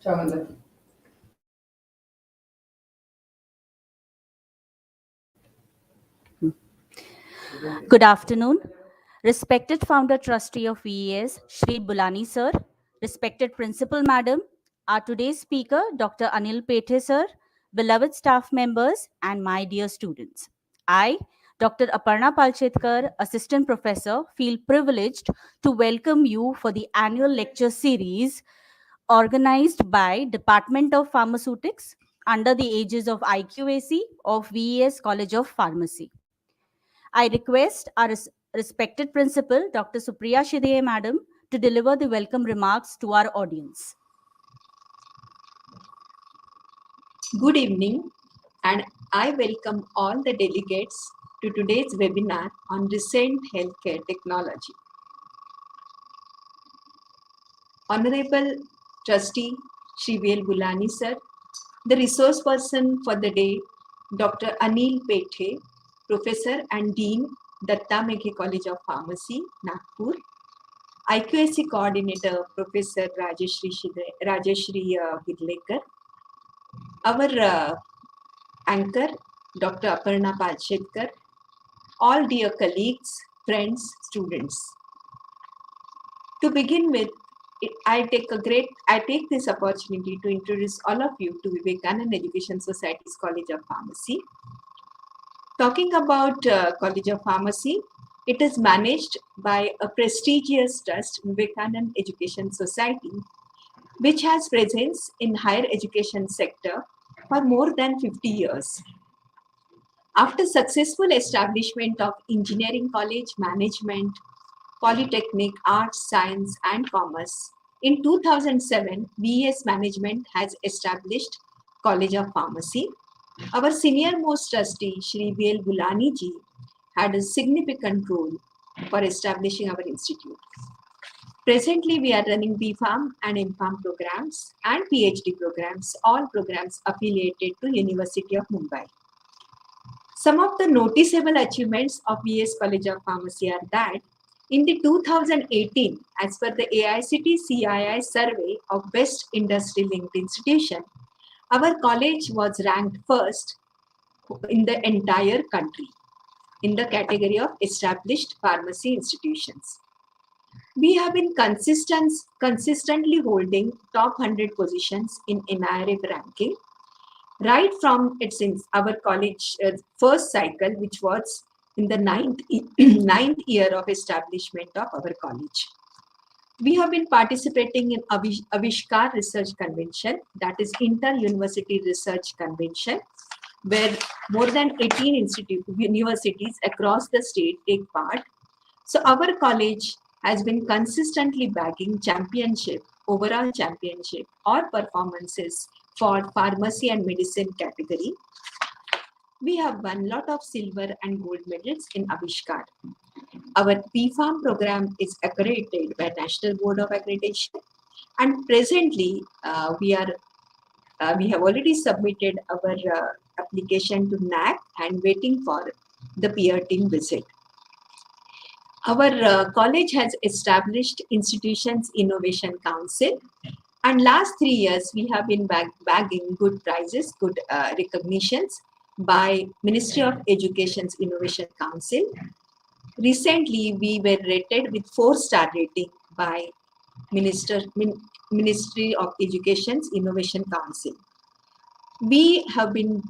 Shamanda. Good afternoon. Respected founder trustee of VES, Shri Bulani sir, respected principal madam, our today's speaker, Dr. Anil Pethe sir, beloved staff members, and my dear students. I, Dr. Aparna Palchetkar, assistant professor, feel privileged to welcome you for the annual lecture series organized by Department of Pharmaceutics under the aegis of IQAC of VES College of Pharmacy. I request our respected principal, Dr. Supriya Shideye Madam, to deliver the welcome remarks to our audience. Good evening, and I welcome all the delegates to today's webinar on recent healthcare technology. Honorable Trustee Shri Bulani sir, the resource person for the day, Dr. Anil Pethe, Professor and Dean, Datta Meghe College of Pharmacy, Nagpur, IQAC Coordinator, Professor Rajeshri Vidlekar, our anchor, Dr. Aparna Palchetkar, all dear colleagues, friends, students. To begin with, I take this opportunity to introduce all of you to Vivekananda Education Society's College of Pharmacy. Talking about College of Pharmacy, it is managed by a prestigious trust, Vivekananda Education Society, which has presence in higher education sector for more than 50 years. After successful establishment of engineering college, management, polytechnic, arts, science, and commerce, in 2007, VES management has established College of Pharmacy. Our senior most trustee, Shri Bulani ji, had a significant role for establishing our institute. Presently, we are running BPharm and MPharm programs and PhD programs, all programs affiliated to University of Mumbai. Some of the noticeable achievements of VES College of Pharmacy are that in the 2018, as per the AICTE CII survey of Best Industry Linked Institution, our college was ranked first in the entire country in the category of established pharmacy institutions. We have been consistently holding top 100 positions in NIRF ranking, right from our college first cycle, which was in the ninth year of establishment of our college. We have been participating in Avishkar Research Convention, that is Inter-University Research Convention, where more than 18 universities across the state take part. So our college has been consistently bagging championship, overall championship or performances for pharmacy and medicine category. We have won lot of silver and gold medals in Avishkar. Our PHARM program is accredited by National Board of Accreditation, and presently we have already submitted our application to NAC and waiting for the peer team visit. Our college has established Institutions Innovation Council, and last 3 years we have been bagging good prizes, good recognitions by Ministry of Education's Innovation Council. Recently, we were rated with 4-star rating by Ministry of Education's Innovation Council. We have been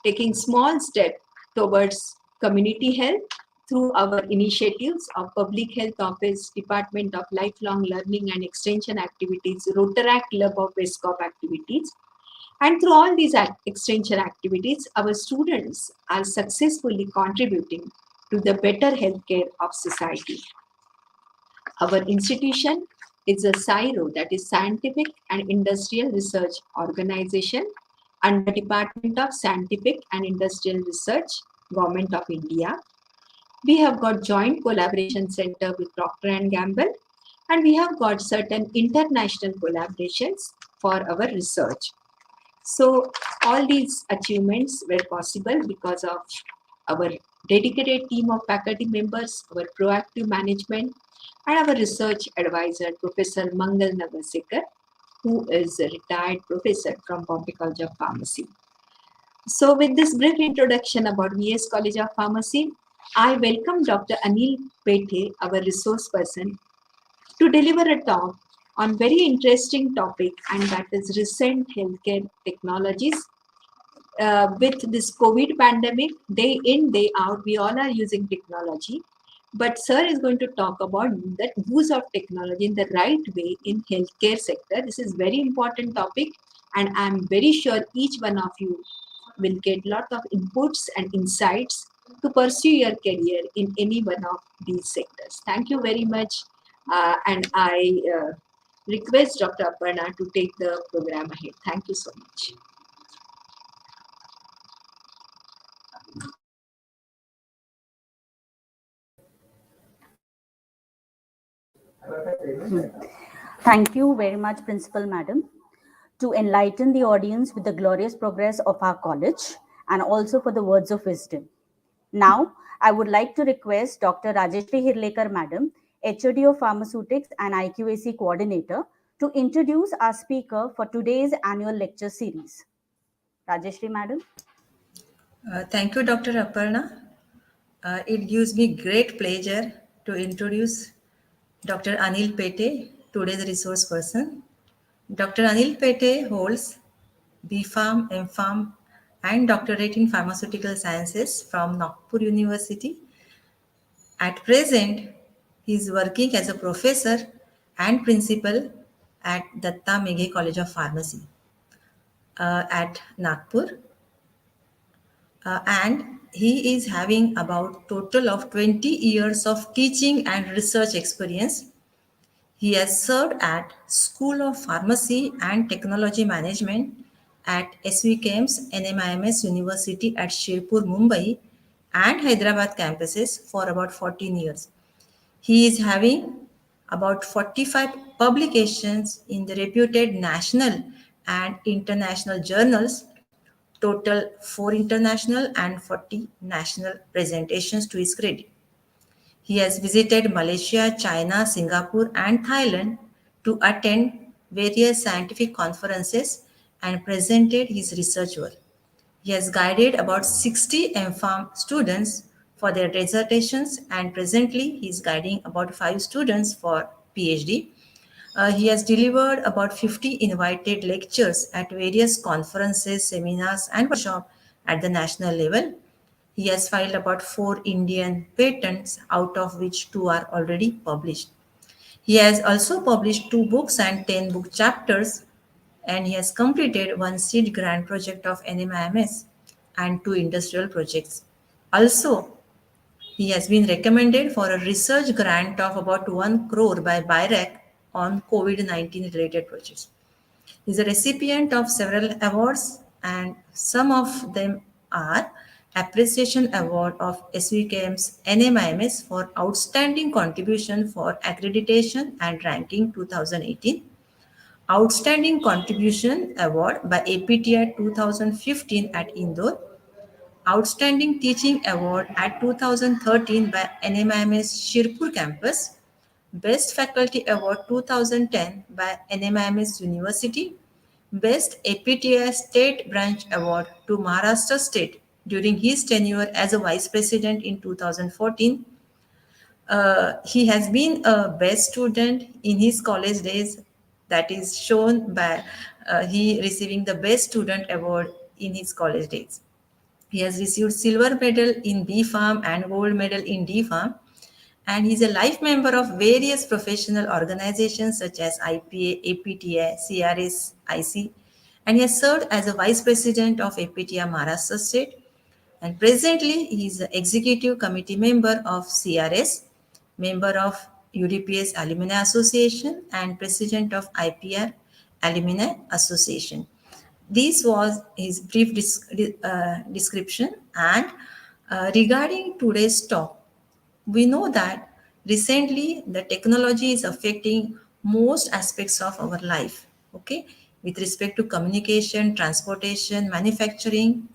taking small steps towards community health through our initiatives of Public Health Office, Department of Lifelong Learning and Extension Activities, Rotaract Club of WestCorp activities. And through all these extension activities, our students are successfully contributing to the better healthcare of society. Our institution is a SIRO, that is Scientific and Industrial Research Organization, under Department of Scientific and Industrial Research, Government of India. We have got joint collaboration center with Procter & Gamble, and we have got certain international collaborations for our research. So all these achievements were possible because of our dedicated team of faculty members, our proactive management, and our research advisor, Professor Mangal Nagasekar. who is a retired professor from Bombay College of Pharmacy. So, with this brief introduction about VS College of Pharmacy, I welcome Dr. Anil Pethe, our resource person, to deliver a talk on very interesting topic, and that is recent healthcare technologies. With this COVID pandemic, day in, day out, we all are using technology. But sir is going to talk about the use of technology in the right way in healthcare sector. This is very important topic, and I'm very sure each one of you will get lot of inputs and insights to pursue your career in any one of these sectors. Thank you very much, and I request Dr. Aparna to take the program ahead. Thank you so much. Thank you very much, Principal Madam, to enlighten the audience with the glorious progress of our college and also for the words of wisdom. Now, I would like to request Dr. Rajeshri Hirlekar Madam, HOD of Pharmaceutics and IQAC Coordinator, to introduce our speaker for today's annual lecture series. Rajeshri Madam. Thank you, Dr. Aparna. It gives me great pleasure to introduce Dr. Anil Pethe, today's resource person. Dr. Anil Pethe holds B.Pharm, M.Pharm, and doctorate in pharmaceutical sciences from Nagpur University. At present, he is working as a professor and principal at Datta Meghe College of Pharmacy at Nagpur. And he is having about total of 20 years of teaching and research experience. He has served at School of Pharmacy and Technology Management at SVKM's NMIMS University at Shirpur, Mumbai and Hyderabad campuses for about 14 years. He is having about 45 publications in the reputed national and international journals, total 4 international and 40 national presentations to his credit. He has visited Malaysia, China, Singapore, and Thailand to attend various scientific conferences and presented his research work. He has guided about 60 MPharm students for their dissertations, and presently he is guiding about 5 students for PhD. He has delivered about 50 invited lectures at various conferences, seminars, and workshops at the national level. He has filed about 4 Indian patents, out of which 2 are already published. He has also published 2 books and 10 book chapters, and he has completed 1 seed grant project of NMIMS and 2 industrial projects. Also, he has been recommended for a research grant of about 1 crore by BIRAC on COVID-19 related projects. He is a recipient of several awards, and some of them are Appreciation Award of SVKM's NMIMS for Outstanding Contribution for Accreditation and Ranking 2018, Outstanding Contribution Award by APTI 2015 at Indore, Outstanding Teaching Award at 2013 by NMIMS Shirpur campus, Best Faculty Award 2010 by NMIMS University, Best APTI State Branch Award to Maharashtra State during his tenure as a Vice President in 2014. He has been a best student in his college days, that is shown by he receiving the Best Student Award in his college days. He has received silver medal in B Farm and gold medal in D Farm, and he's a life member of various professional organizations such as IPA, APTI, CRS, IC, and he has served as a vice president of APTI Maharashtra State. And presently, he is the executive committee member of CRS, member of UDPS Alumni Association, and president of IPR Alumni Association. This was his brief description. And regarding today's talk, we know that recently the technology is affecting most aspects of our life, okay, with respect to communication, transportation, manufacturing,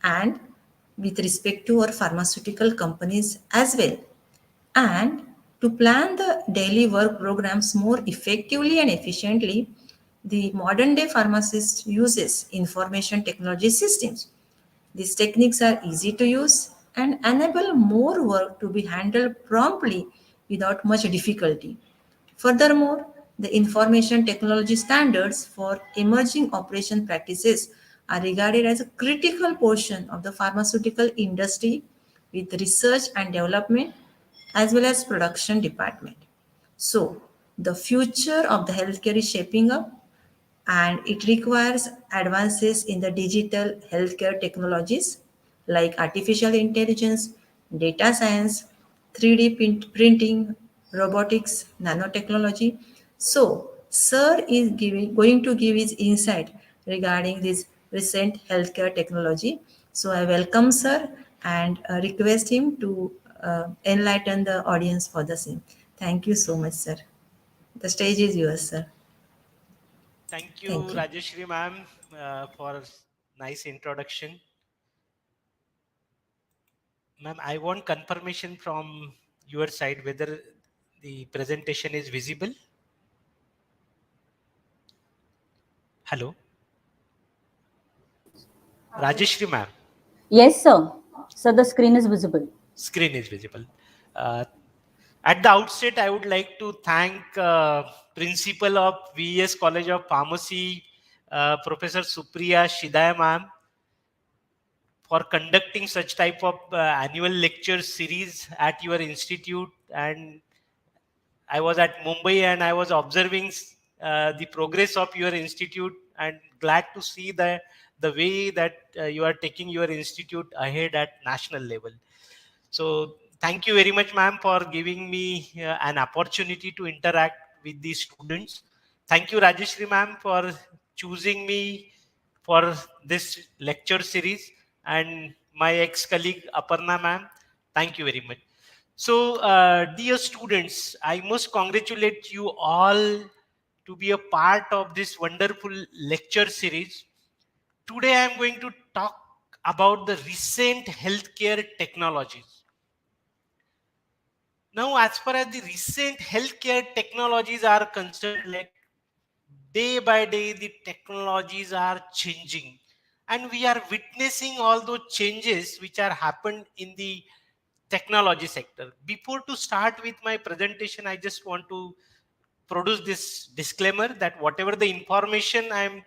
and with respect to our pharmaceutical companies as well. And to plan the daily work programs more effectively and efficiently, The modern day pharmacist uses information technology systems. These techniques are easy to use and enable more work to be handled promptly without much difficulty. Furthermore, the information technology standards for emerging operation practices are regarded as a critical portion of the pharmaceutical industry with research and development as well as production department. So, the future of the healthcare is shaping up and it requires advances in the digital healthcare technologies like artificial intelligence, data science, 3D printing, robotics, nanotechnology. So, Sir is going to give his insight regarding this recent healthcare technology. So, I welcome Sir and request him to enlighten the audience for the same. Thank you so much, Sir. The stage is yours, Sir. Thank you, Thank you. Rajeshri ma'am, for nice introduction. Ma'am, I want confirmation from your side whether the presentation is visible. Hello, Rajeshri ma'am, Yes, sir. So the screen is visible. screen is visible. Uh, at the outset, I would like to thank Principal of VES College of Pharmacy, Professor Supriya Shidaya ma'am, for conducting such type of annual lecture series at your institute. And I was at Mumbai and I was observing the progress of your institute and glad to see the way that you are taking your institute ahead at national level. So thank you very much, ma'am, for giving me an opportunity to interact with the students. Thank you, Rajeshri ma'am, for choosing me for this lecture series, and my ex-colleague Aparna ma'am. Thank you very much. So, dear students, I must congratulate you all to be a part of this wonderful lecture series. Today, I am going to talk about the recent healthcare technologies. Now, as far as the recent healthcare technologies are concerned, like day by day, the technologies are changing, and we are witnessing all those changes which are happened in the technology sector. Before to start with my presentation, I just want to produce this disclaimer that whatever the information I am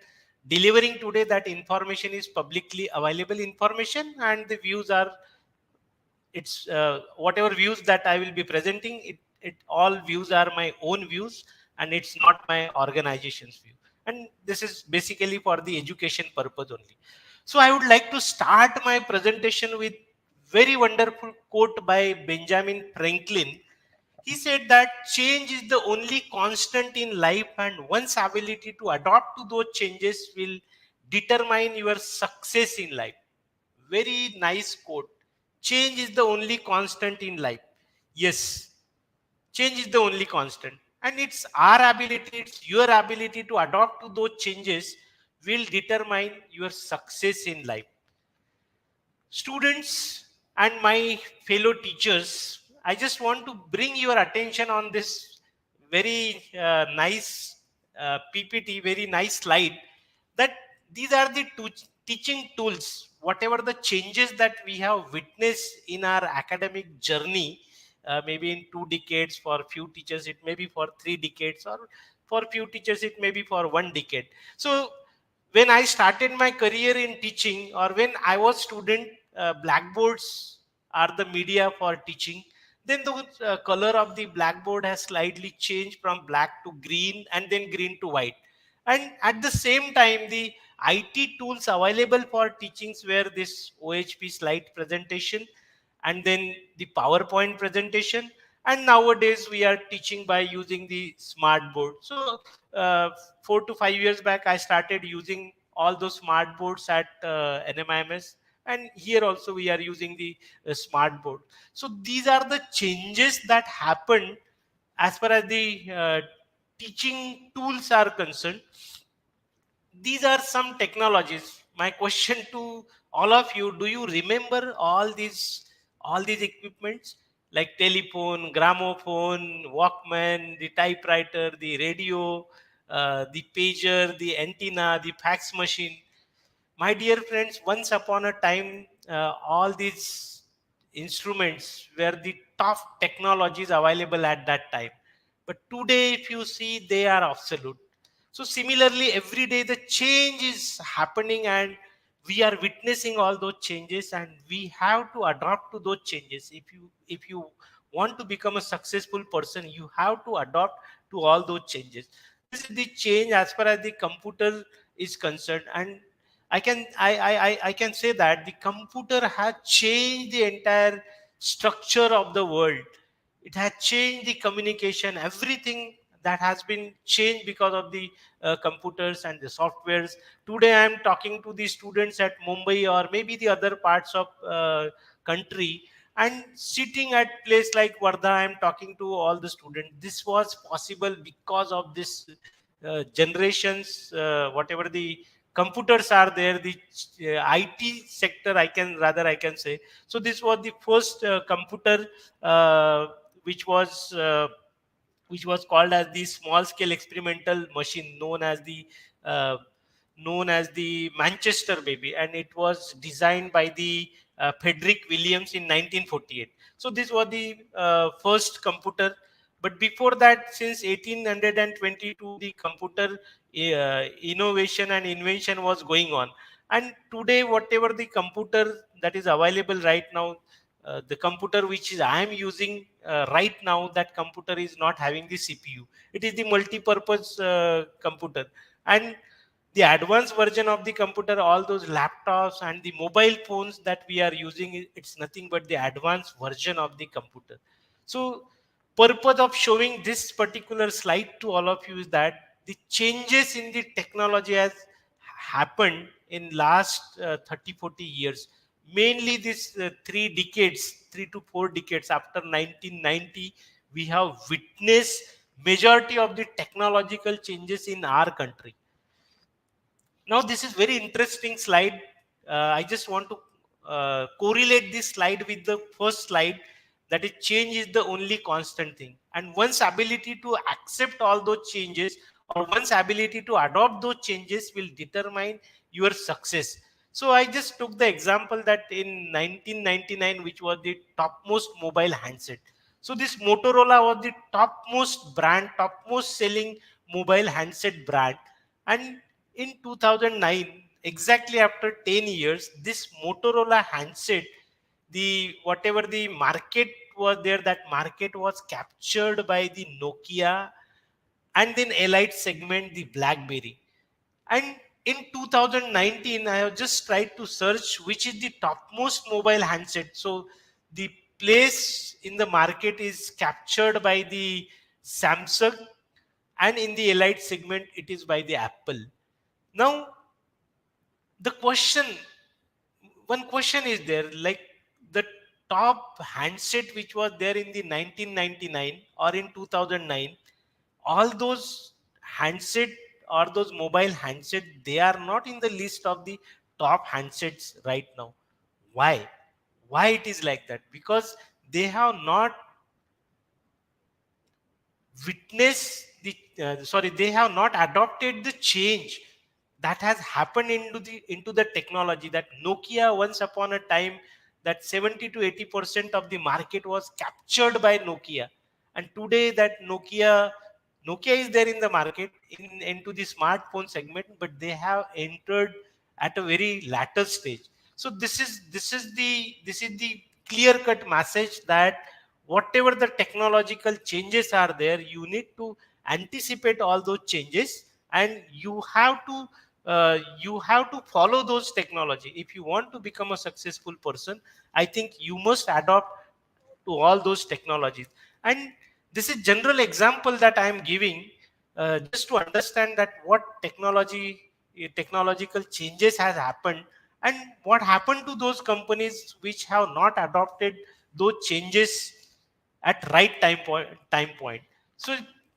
delivering today, that information is publicly available information, and the views are it's whatever views that I will be presenting, it all views are my own views and it's not my organization's view. And this is basically for the education purpose only. So I would like to start my presentation with very wonderful quote by Benjamin Franklin. He said that change is the only constant in life and one's ability to adapt to those changes will determine your success in life. Very nice quote. Change is the only constant in life. Yes, change is the only constant. And it's our ability, it's your ability to adapt to those changes will determine your success in life. Students and my fellow teachers, I just want to bring your attention on this very nice PPT, very nice slide, that these are the teaching tools, whatever the changes that we have witnessed in our academic journey, maybe in 2 decades, for few teachers, it may be for 3 decades, or for few teachers, it may be for 1 decade. So when I started my career in teaching, or when I was student, blackboards are the media for teaching. Then the color of the blackboard has slightly changed from black to green and then green to white. And at the same time, the IT tools available for teachings were this OHP slide presentation and then the PowerPoint presentation. And nowadays we are teaching by using the smart board. So uh, 4 to 5 years back, I started using all those smart boards at NMIMS, and here also we are using the smart board. So these are the changes that happen as far as the teaching tools are concerned. These are some technologies. My question to all of you, do you remember all these equipments like telephone, gramophone, Walkman, the typewriter, the radio, the pager, the antenna, the fax machine. My dear friends, once upon a time, all these instruments were the top technologies available at that time. But today, if you see, they are obsolete. So similarly, every day the change is happening, and we are witnessing all those changes, and we have to adapt to those changes. If you want to become a successful person, you have to adapt to all those changes. This is the change as far as the computer is concerned, and I can say that the computer has changed the entire structure of the world. It has changed the communication, everything that has been changed because of the computers and the softwares. Today I am talking to the students at Mumbai or maybe the other parts of country, and sitting at place like Wardha, I am talking to all the students. This was possible because of this generations, whatever the computers are there, the IT sector, I can say. So this was the first computer uh, which was uh, which was called as the small scale experimental machine, uh, known as the Manchester baby, and it was designed by the Frederick Williams in 1948. So this was the first computer. But before that, since 1822, the computer innovation and invention was going on. And today, whatever the computer that is available right now, the computer which is I am using right now, that computer is not having the CPU. It is the multi-purpose computer. And the advanced version of the computer, all those laptops and the mobile phones that we are using, it's nothing but the advanced version of the computer. So purpose of showing this particular slide to all of you is that the changes in the technology has happened in last 30-40 years, mainly this 3 to 4 decades after 1990. We have witnessed majority of the technological changes in our country. Now this is very interesting slide. I just want to correlate this slide with the first slide, that is change is the only constant thing, and one's ability to accept all those changes or one's ability to adopt those changes will determine your success. So I just took the example that in 1999, which was the topmost mobile handset. So this Motorola was the topmost brand, topmost selling mobile handset brand. And in 2009, exactly after 10 years, this Motorola handset, the whatever the market was there, that market was captured by the Nokia, and then elite segment, the BlackBerry. And in 2019, I have just tried to search which is the topmost mobile handset. So the place in the market is captured by the Samsung, and in the elite segment, it is by the Apple. Now, the question, one question is there, like the top handset which was there in the 1999 or in 2009, all those handset or those mobile handset, they are not in the list of the top handsets right now. Why? Why it is like that? Because they have not witness the they have not adopted the change that has happened into the technology. That Nokia, once upon a time, that 70 to 80% of the market was captured by Nokia, and today that Nokia is there in the market into the smartphone segment, but they have entered at a very later stage. So this is the clear cut message that whatever the technological changes are there, you need to anticipate all those changes, and you have to follow those technology. If you want to become a successful person, I think you must adopt to all those technologies. And this is general example that I am giving, just to understand that what technological changes has happened, and what happened to those companies which have not adopted those changes at right time point. So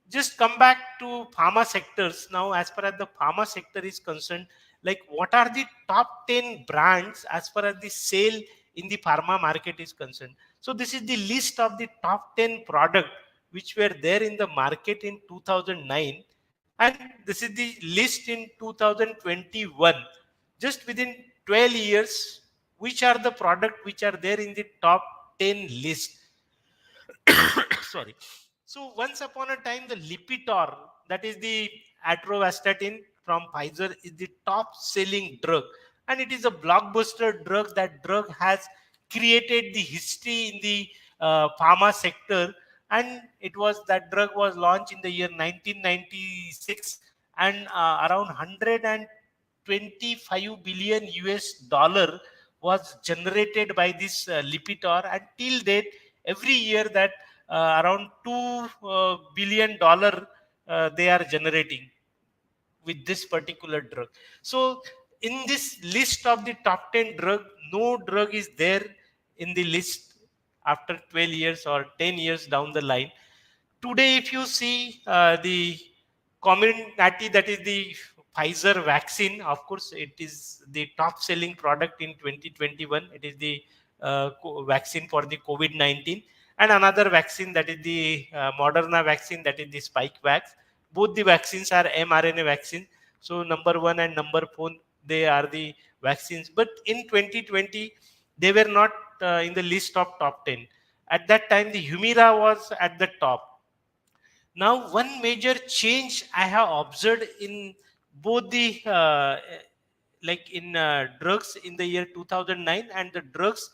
just come back to pharma sectors now. As far as the pharma sector is concerned, like what are the top 10 brands as far as the sale in the pharma market is concerned? So this is the list of the top 10 product which were there in the market in 2009. And this is the list in 2021. Just within 12 years, which are the product which are there in the top 10 list? Sorry. So once upon a time, the Lipitor, that is the atorvastatin from Pfizer, is the top selling drug, and it is a blockbuster drug. That drug has created the history in the pharma sector, and that drug was launched in the year 1996, and around 125 billion US dollar was generated by this Lipitor, and till date, every year that around $2 billion they are generating with this particular drug. So in this list of the top 10 drug, no drug is there in the list after 12 years or 10 years down the line. Today, if you see the Comirnaty, that is the Pfizer vaccine, of course, it is the top selling product in 2021. It is the vaccine for the COVID-19. And another vaccine, that is the Moderna vaccine, that is the Spikevax. Both the vaccines are mRNA vaccines. So number 1 and number 4, they are the vaccines. But in 2020, they were not in the list of top 10. At that time, the Humira was at the top. Now, one major change I have observed in both the like in drugs in the year 2009 and the drugs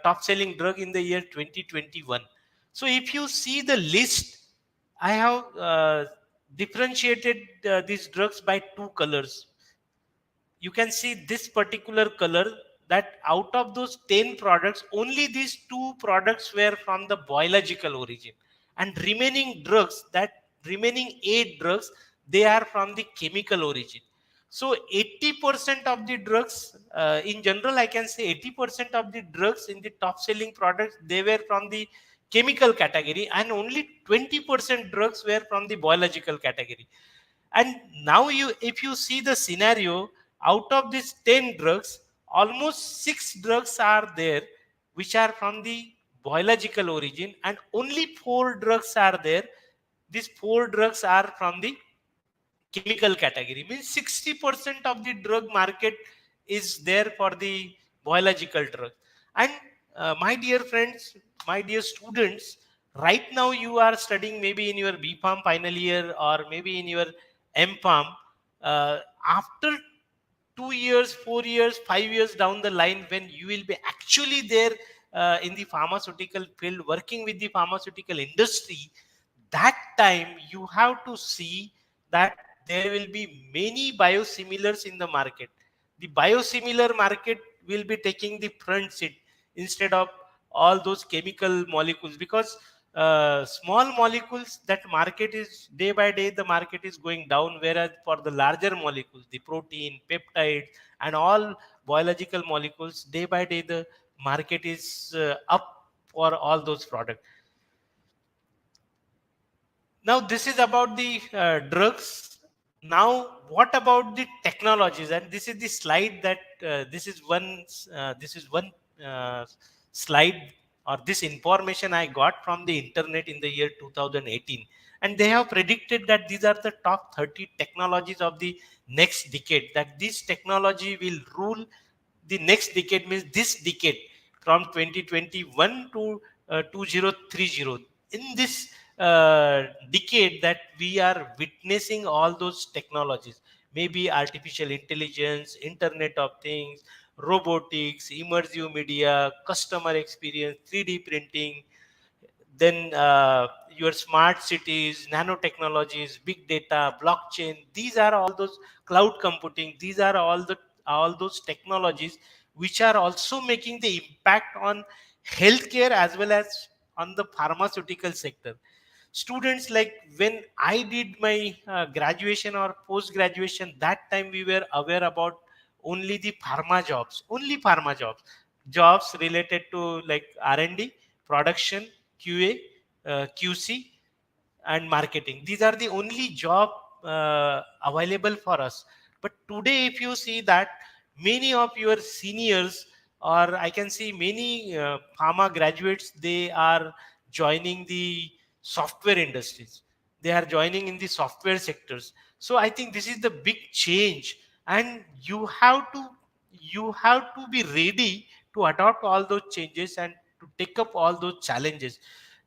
top selling drug in the year 2021. So if you see the list, I have differentiated these drugs by two colors. You can see this particular color, that out of those 10 products, only these two products were from the biological origin, and remaining 8 drugs, they are from the chemical origin. So 80% of the drugs, in general I can say 80% of the drugs in the top selling products, they were from the chemical category, and only 20% drugs were from the biological category. And now if you see the scenario, out of these 10 drugs, almost 6 drugs are there which are from the biological origin, and only 4 drugs are there. These 4 drugs are from the chemical category. Means 60% of the drug market is there for the biological drug. And my dear friends, my dear students, right now you are studying maybe in your B.Pharm final year or maybe in your M.Pharm. After 2 years, 4 years, 5 years down the line, when you will be actually there in the pharmaceutical field, working with the pharmaceutical industry, that time you have to see that there will be many biosimilars in the market. The biosimilar market will be taking the front seat instead of all those chemical molecules, because small molecules, that market is day by day the market is going down, whereas for the larger molecules, the protein, peptide, and all biological molecules, day by day the market is up for all those products. Now this is about the drugs. Now what about the technologies? And this is the slide that this is one uh, slide, or this information I got from the internet in the year 2018, and they have predicted that these are the top 30 technologies of the next decade. That this technology will rule the next decade, means this decade from 2021 to 2030. In this decade that we are witnessing all those technologies, maybe artificial intelligence, internet of things, robotics, immersive media, customer experience, 3D printing, then your smart cities, nanotechnologies, big data, blockchain. These are all those cloud computing. These are all those technologies which are also making the impact on healthcare as well as on the pharmaceutical sector. Students, like when I did my graduation or post graduation, that time we were aware about only the pharma jobs, only pharma jobs related to like R&D, production, QA, QC, and marketing. These are the only job available for us. But today, if you see that many of your seniors, or I can see many pharma graduates, they are joining the software industries. they are joining in the software sectors. So I think this is the big change, and you have to be ready to adopt all those changes and to take up all those challenges.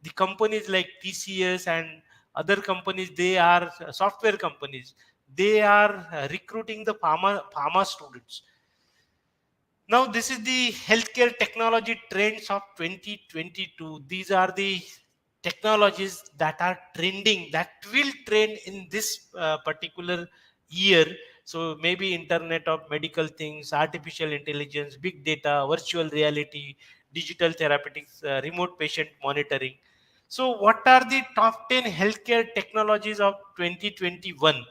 The companies like TCS and other companies, they are software companies, they are recruiting the pharma students. Now, this is the healthcare technology trends of 2022. These are the technologies that are trending, that will trend in this particular year. So, maybe Internet of Medical Things, artificial intelligence, big data, virtual reality, digital therapeutics, remote patient monitoring. So, what are the top 10 healthcare technologies of 2021?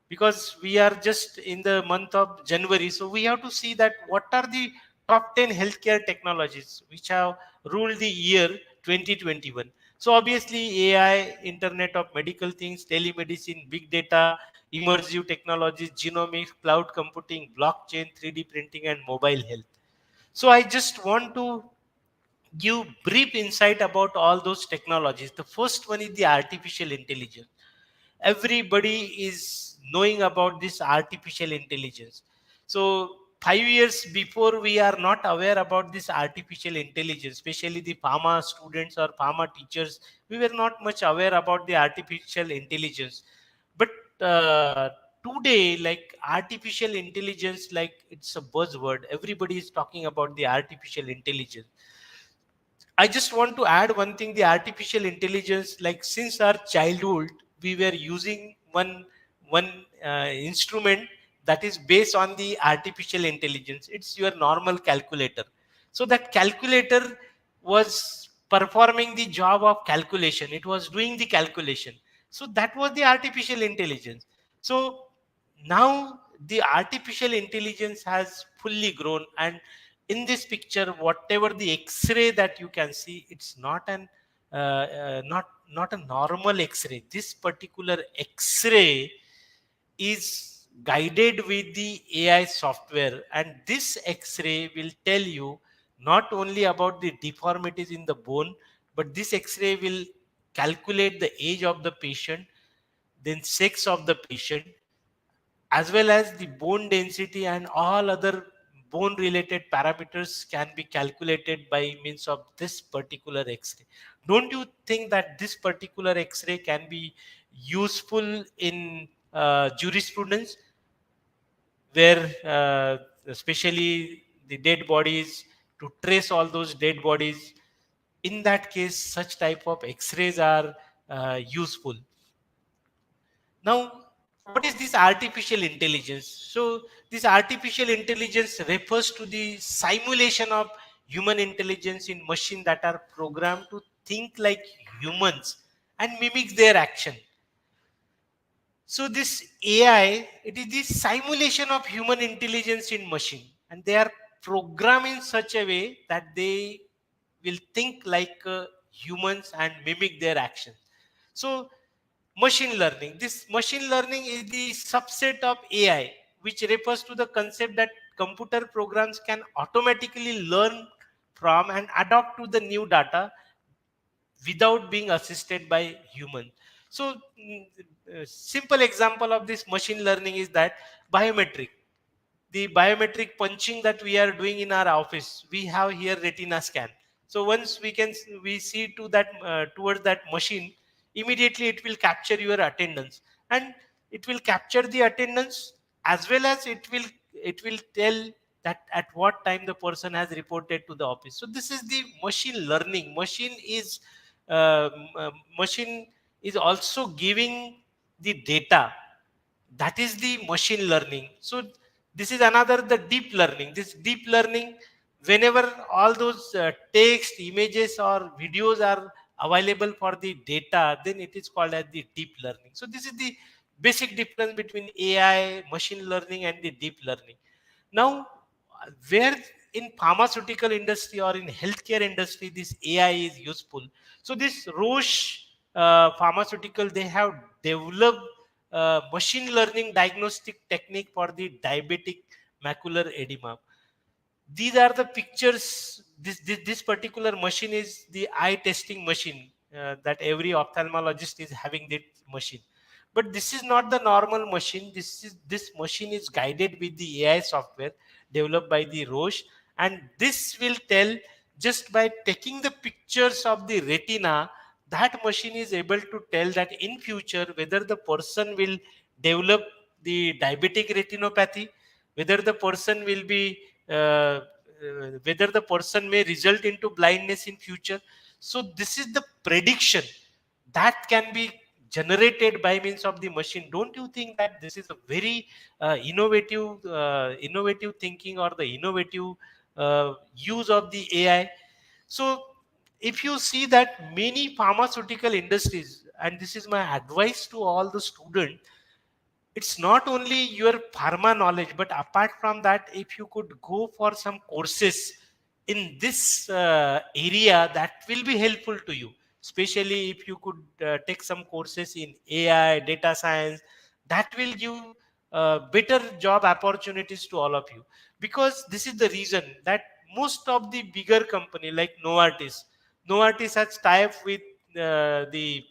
Because we are just in the month of January, so we have to see that what are the top 10 healthcare technologies which have ruled the year 2021. So obviously AI, Internet of Medical Things, telemedicine, big data, immersive technologies, genomics, cloud computing, blockchain, 3D printing, and mobile health. So I just want to give brief insight about all those technologies. The first one is the artificial intelligence. Everybody is knowing about this artificial intelligence. So 5 years before, we are not aware about this artificial intelligence, especially the pharma students or pharma teachers. We were not much aware about the artificial intelligence. But today, like, artificial intelligence, like, it's a buzzword. Everybody is talking about the artificial intelligence. I just want to add one thing, the artificial intelligence, like, since our childhood, we were using one instrument that is based on the artificial intelligence. It's your normal calculator. So that calculator was performing the job of calculation. It was doing the calculation. So that was the artificial intelligence. So now the artificial intelligence has fully grown, and in this picture, whatever the x-ray that you can see, it's not a normal x-ray. This particular x-ray is guided with the AI software, and this x-ray will tell you not only about the deformities in the bone, but this x-ray will calculate the age of the patient, then sex of the patient, as well as the bone density, and all other bone related parameters can be calculated by means of this particular x-ray. Don't you think that this particular x-ray can be useful in jurisprudence, where especially the dead bodies, to trace all those dead bodies? In that case, such type of x-rays are useful. Now, what is this artificial intelligence? So, this artificial intelligence refers to the simulation of human intelligence in machines that are programmed to think like humans and mimic their action. So, this AI, it is the simulation of human intelligence in machine, and they are programmed in such a way that they will think like humans and mimic their actions. So, machine learning. This machine learning is the subset of AI, which refers to the concept that computer programs can automatically learn from and adapt to the new data without being assisted by humans. So, simple example of this machine learning is that biometric. The biometric punching that we are doing in our office, we have here retina scan. So once we see to that towards that machine, immediately it will capture your attendance, and it will capture the attendance, as well as it will tell that at what time the person has reported to the office. So this is the machine learning. Uh, machine is also giving the data. That is the machine learning. So this is another, the deep learning. This deep learning, whenever all those text, images, or videos are available for the data, then it is called as the deep learning. So this is the basic difference between AI, machine learning, and the deep learning. Now, where in pharmaceutical industry or in healthcare industry this AI is useful. So this Roche pharmaceutical, they have developed machine learning diagnostic technique for the diabetic macular edema. These are the pictures. This particular machine is the eye testing machine. that every ophthalmologist is having that machine. But this is not the normal machine. This machine is guided with the AI software developed by the Roche, and this will tell, just by taking the pictures of the retina, that machine is able to tell that in future whether the person will develop the diabetic retinopathy, whether the person will be whether the person may result into blindness in future. So this is the prediction that can be generated by means of the machine. Don't you think that this is a very innovative thinking, or the innovative use of the AI? So if you see that many pharmaceutical industries, and this is my advice to all the students, it's not only your pharma knowledge, but apart from that, if you could go for some courses in this area, that will be helpful to you. Especially if you could take some courses in AI, data science, that will give better job opportunities to all of you. Because this is the reason that most of the bigger company like Novartis has tied up with the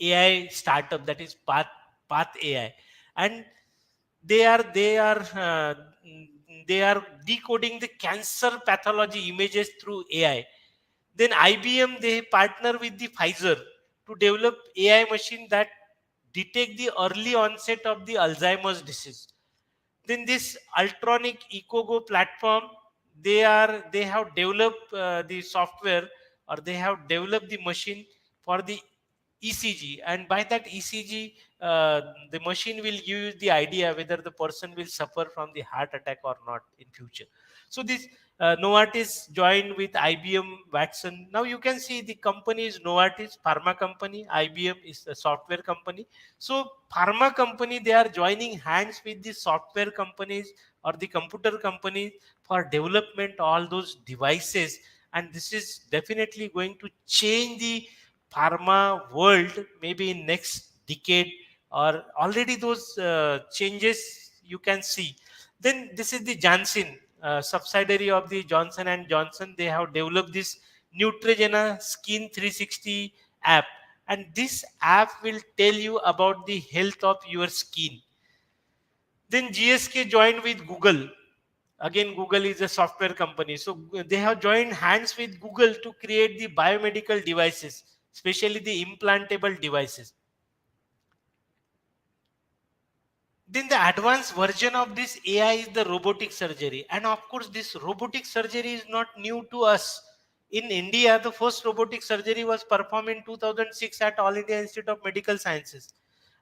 AI startup, that is Path AI, and they are they are decoding the cancer pathology images through AI. Then IBM, they partner with the Pfizer to develop AI machine that detect the early onset of the Alzheimer's disease. Then this Ultronic EcoGo platform, they have developed the software, or they have developed the machine for the ECG, and by that ECG, the machine will give you the idea whether the person will suffer from the heart attack or not in future. So this Novartis joined with IBM Watson. Now you can see the company is Novartis, pharma company. IBM is a software company. So pharma company, they are joining hands with the software companies or the computer companies for development all those devices, and this is definitely going to change the pharma world maybe in next decade, or already those changes you can see. Then this is the Janssen, subsidiary of the Johnson and Johnson. They have developed this Neutrogena Skin 360 app, and this app will tell you about the health of your skin. Then GSK joined with Google. Again, Google is a software company, so they have joined hands with Google to create the biomedical devices, especially the implantable devices. Then the advanced version of this AI is the robotic surgery. And of course, this robotic surgery is not new to us. In India, the first robotic surgery was performed in 2006 at All India Institute of Medical Sciences.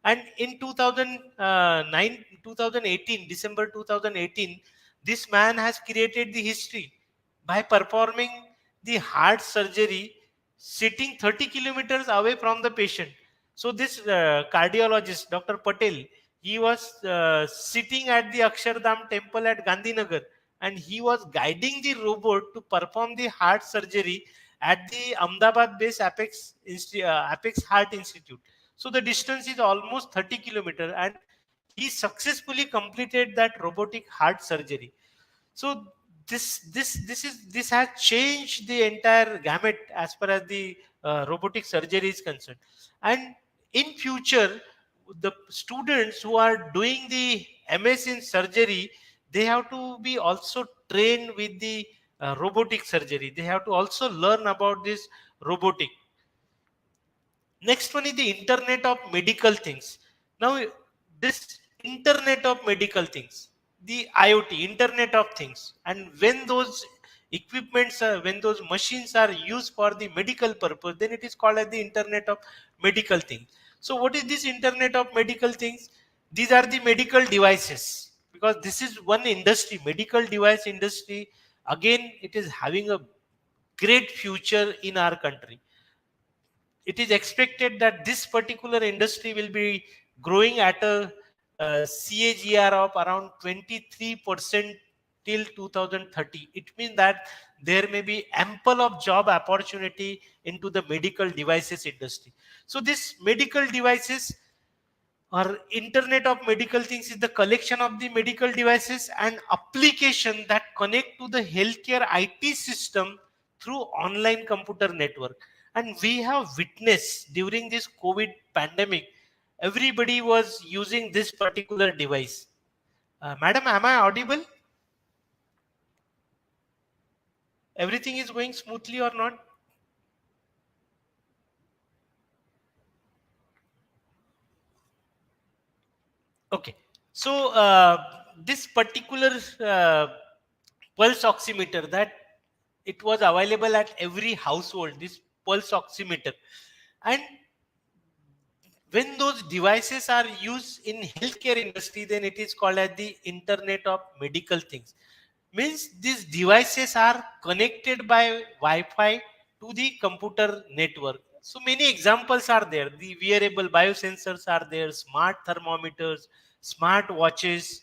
And in 2018, December 2018, this man has created the history by performing the heart surgery sitting 30 kilometers away from the patient. So this cardiologist, Dr. Patel, he was sitting at the Akshardham temple at Gandhinagar, and he was guiding the robot to perform the heart surgery at the Ahmedabad-based Apex Heart Institute. So the distance is almost 30 kilometers, and he successfully completed that robotic heart surgery. So this has changed the entire gamut as far as the robotic surgery is concerned. And in future, the students who are doing the MS in surgery, they have to be also trained with the robotic surgery. They have to also learn about this robotic. Next one is the Internet of Medical Things. Now, this Internet of Medical Things, the IoT, Internet of Things, and when those when those machines are used for the medical purpose, then it is called as the Internet of Medical Things. So, what is this Internet of Medical Things? These are the medical devices, because this is one industry, medical device industry. Again, it is having a great future in our country. It is expected that this particular industry will be growing at a CAGR of around 23% till 2030. It means that there may be ample of job opportunity into the medical devices industry. So this medical devices, or Internet of Medical Things, is the collection of the medical devices and application that connect to the healthcare IT system through online computer network. And we have witnessed during this COVID pandemic, everybody was using this particular device. Madam, am I audible? Everything is going smoothly or not? Okay. So this particular pulse oximeter, that it was available at every household, this pulse oximeter. And when those devices are used in healthcare industry, then it is called as the Internet of Medical Things. Means these devices are connected by Wi-Fi to the computer network. So many examples are there. The wearable biosensors are there, smart thermometers, smart watches.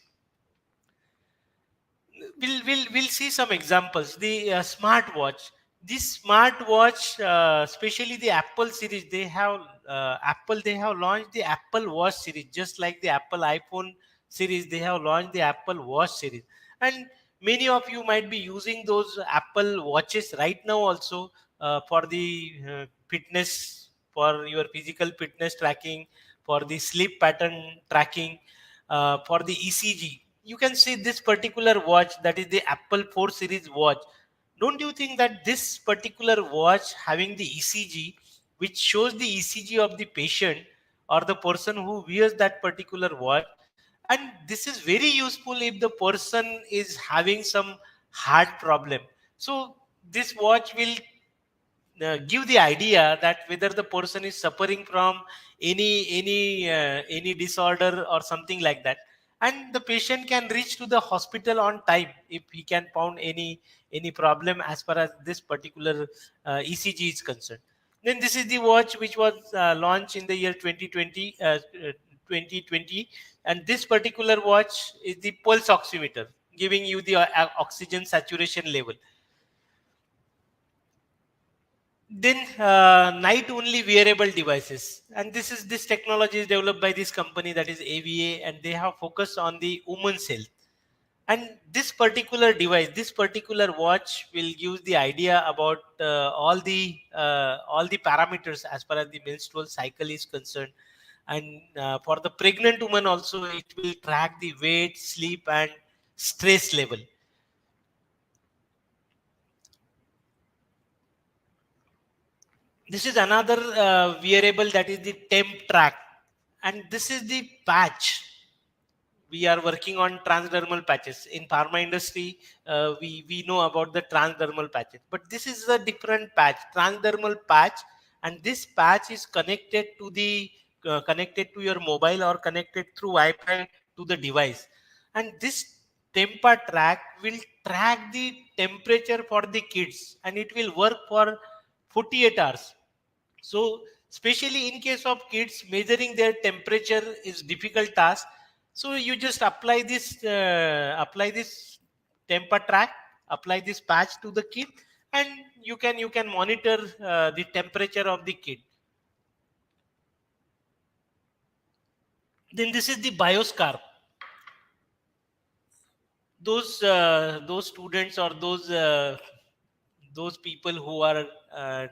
We'll see some examples. The smartwatch. This smartwatch, especially the Apple series, they have launched the Apple Watch series, just like the Apple iPhone series. They have launched the Apple Watch series, and many of you might be using those Apple watches right now also for the fitness, for your physical fitness tracking, for the sleep pattern tracking, for the ECG. You can see this particular watch, that is the Apple 4 series watch. Don't you think that this particular watch having the ECG, which shows the ECG of the patient or the person who wears that particular watch, and this is very useful if the person is having some heart problem. So this watch will give the idea that whether the person is suffering from any disorder or something like that, and the patient can reach to the hospital on time if he can found any problem as far as this particular ECG is concerned. Then this is the watch which was launched in the year 2020, and this particular watch is the pulse oximeter, giving you the oxygen saturation level. Then night only wearable devices, and this technology is developed by this company, that is AVA, and they have focused on the women's health. And this particular device, this particular watch will give the idea about all the parameters as far as the menstrual cycle is concerned. And for the pregnant woman also, it will track the weight, sleep, and stress level. This is another wearable, that is the temp track, and this is the patch. We are working on transdermal patches in pharma industry. We know about the transdermal patches, but this is a different patch, transdermal patch. And this patch is connected to your mobile or connected through Wi-Fi to the device. And this temper track will track the temperature for the kids, and it will work for 48 hours. So especially in case of kids, measuring their temperature is difficult task. So you just apply this temper track, apply this patch to the kid, and you can monitor the temperature of the kid. Then this is the bioscarp. Those students or those people who are uh,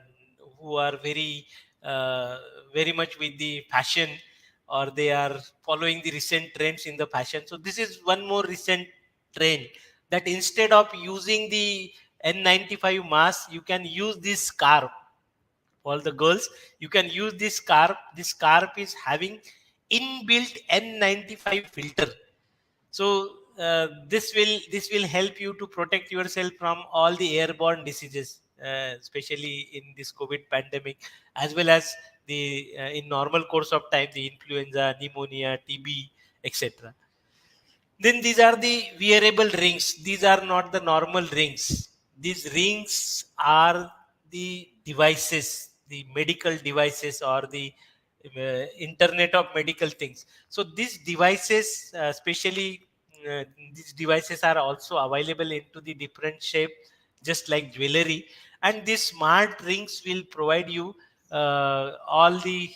very much with the fashion, or they are following the recent trends in the fashion. So this is one more recent trend, that instead of using the N95 mask, you can use this scarf. All the girls, you can use this scarf. This scarf is having inbuilt N95 filter. So this will help you to protect yourself from all the airborne diseases, especially in this COVID pandemic, as well as the in normal course of time, the influenza, pneumonia, TB, etc. Then these are the wearable rings. These are not the normal rings. These rings are the devices, the medical devices, or the Internet of Medical Things. So these devices, especially these devices are also available into the different shape, just like jewelry. And these smart rings will provide you all the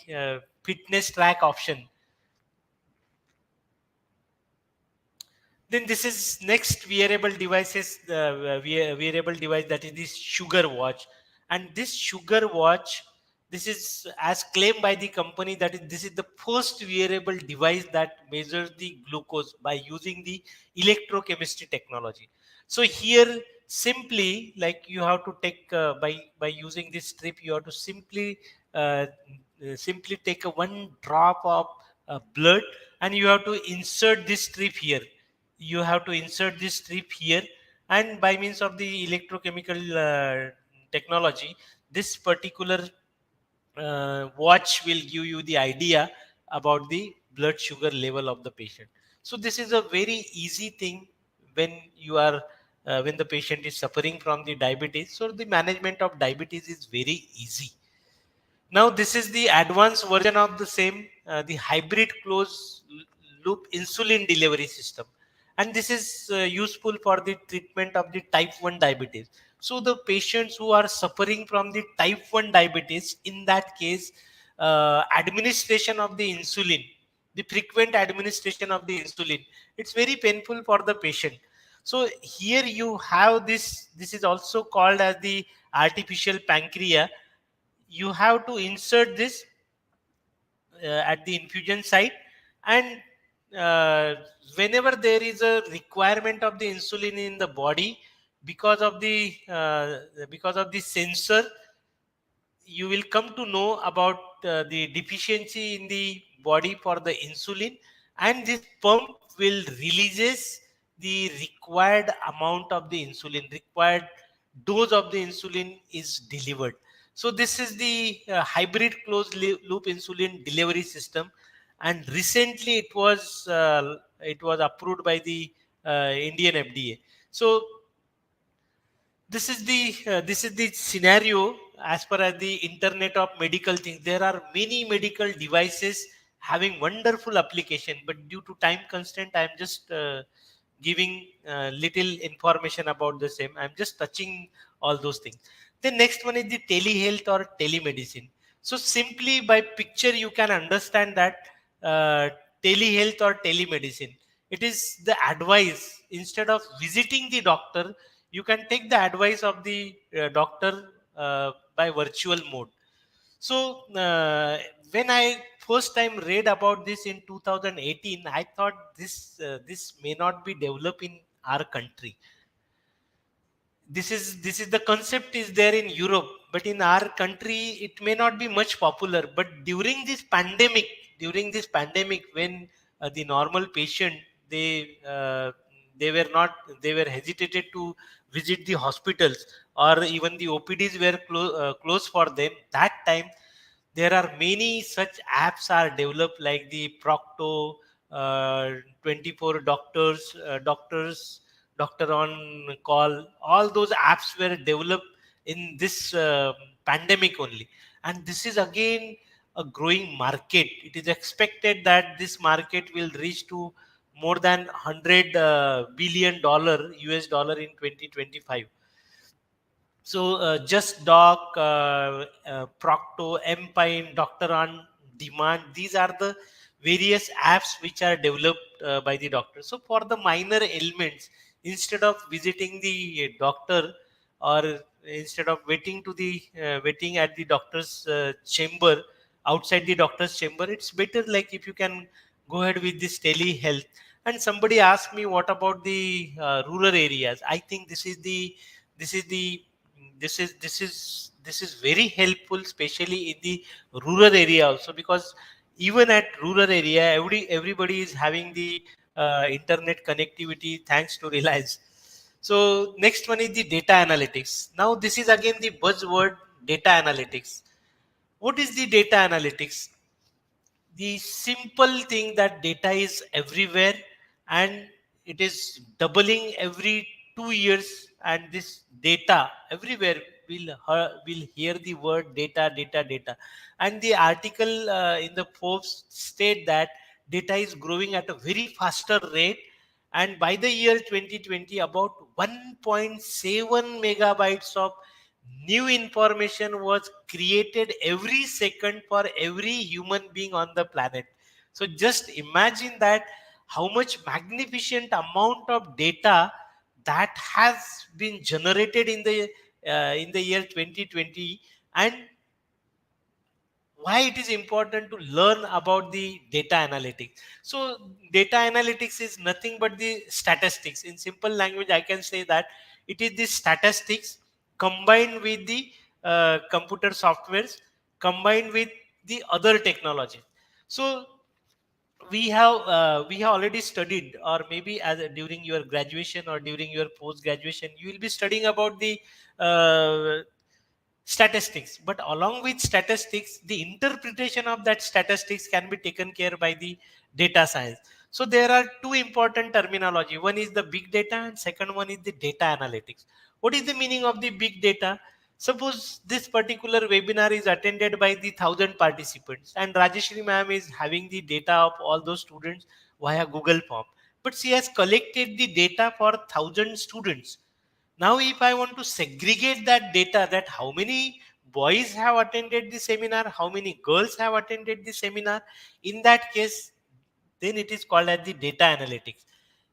fitness track option. Then this is next wearable devices, the wearable device, that is this sugar watch. And this sugar watch This is as claimed by the company that this is the first wearable device that measures the glucose by using the electrochemistry technology. So here simply, like, you have to take by using this strip, you have to simply take a one drop of blood, and you have to insert this strip here. You have to insert this strip here, and by means of the electrochemical technology, this particular watch will give you the idea about the blood sugar level of the patient. So this is a very easy thing when you are when the patient is suffering from the diabetes. So the management of diabetes is very easy. Now this is the advanced version of the same, the hybrid closed loop insulin delivery system, and this is useful for the treatment of the type 1 diabetes. So the patients who are suffering from the type 1 diabetes, in that case, administration of the insulin, the frequent administration of the insulin, it's very painful for the patient. So here you have this is also called as the artificial pancreas. You have to insert this at the infusion site, and uh, whenever there is a requirement of the insulin in the body, because of the sensor, you will come to know about the deficiency in the body for the insulin, and this pump will releases the required amount of the insulin, required dose of the insulin is delivered. So this is the hybrid closed loop insulin delivery system, and recently it was approved by the Indian FDA. So this is the scenario as per as the internet of medical things. There are many medical devices having wonderful application, but due to time constraint, I am just giving little information about the same. I'm just touching all those things. The next one is the telehealth or telemedicine. So simply by picture you can understand that uh, telehealth or telemedicine, it is the advice. Instead of visiting the doctor, you can take the advice of the doctor by virtual mode. So when I first time read about this in 2018, I thought this may not be developed in our country. This is the concept is there in Europe, but in our country it may not be much popular. But during this pandemic, when the normal patient, they uh, they were not they were hesitated to visit the hospitals, or even the OPDs were closed for them. That time there are many such apps are developed, like the Procto, 24 doctors, doctor on call. All those apps were developed in this pandemic only, and this is again a growing market. It is expected that this market will reach to more than 100 billion dollar US dollar in 2025. So Just Doc, Procto, Empine, Doctor on Demand, these are the various apps which are developed by the doctor. So for the minor ailments, instead of visiting the doctor, or instead of waiting at the doctor's chamber, outside the doctor's chamber, it's better like if you can go ahead with this telehealth. And somebody asked me, what about the rural areas? I think this is the this is very helpful, especially in the rural area also, because even at rural area, everybody is having the internet connectivity thanks to Reliance. So next one is the data analytics. Now this is again the buzzword, data analytics. What is the data analytics? The simple thing that data is everywhere, and it is doubling every 2 years, and this data everywhere will hear the word data, data, data. And the article in the Forbes state that data is growing at a very faster rate, and by the year 2020 about 1.7 megabytes of new information was created every second for every human being on the planet. So just imagine that, how much magnificent amount of data that has been generated in the year 2020. And why it is important to learn about the data analytics. So data analytics is nothing but the statistics. In simple language, I can say that it is the statistics combined with the computer softwares, combined with the other technology. So we have already studied, or maybe during your graduation or during your post graduation, you will be studying about the uh, statistics. But along with statistics, the interpretation of that statistics can be taken care by the data science. So there are two important terminology. One is the big data and second one is the data analytics. What is the meaning of the big data? Suppose this particular webinar is attended by the 1,000 participants and Rajeshri ma'am is having the data of all those students via Google form. But she has collected the data for 1,000 students. Now, if I want to segregate that data, that how many boys have attended the seminar, how many girls have attended the seminar, in that case, then it is called as the data analytics.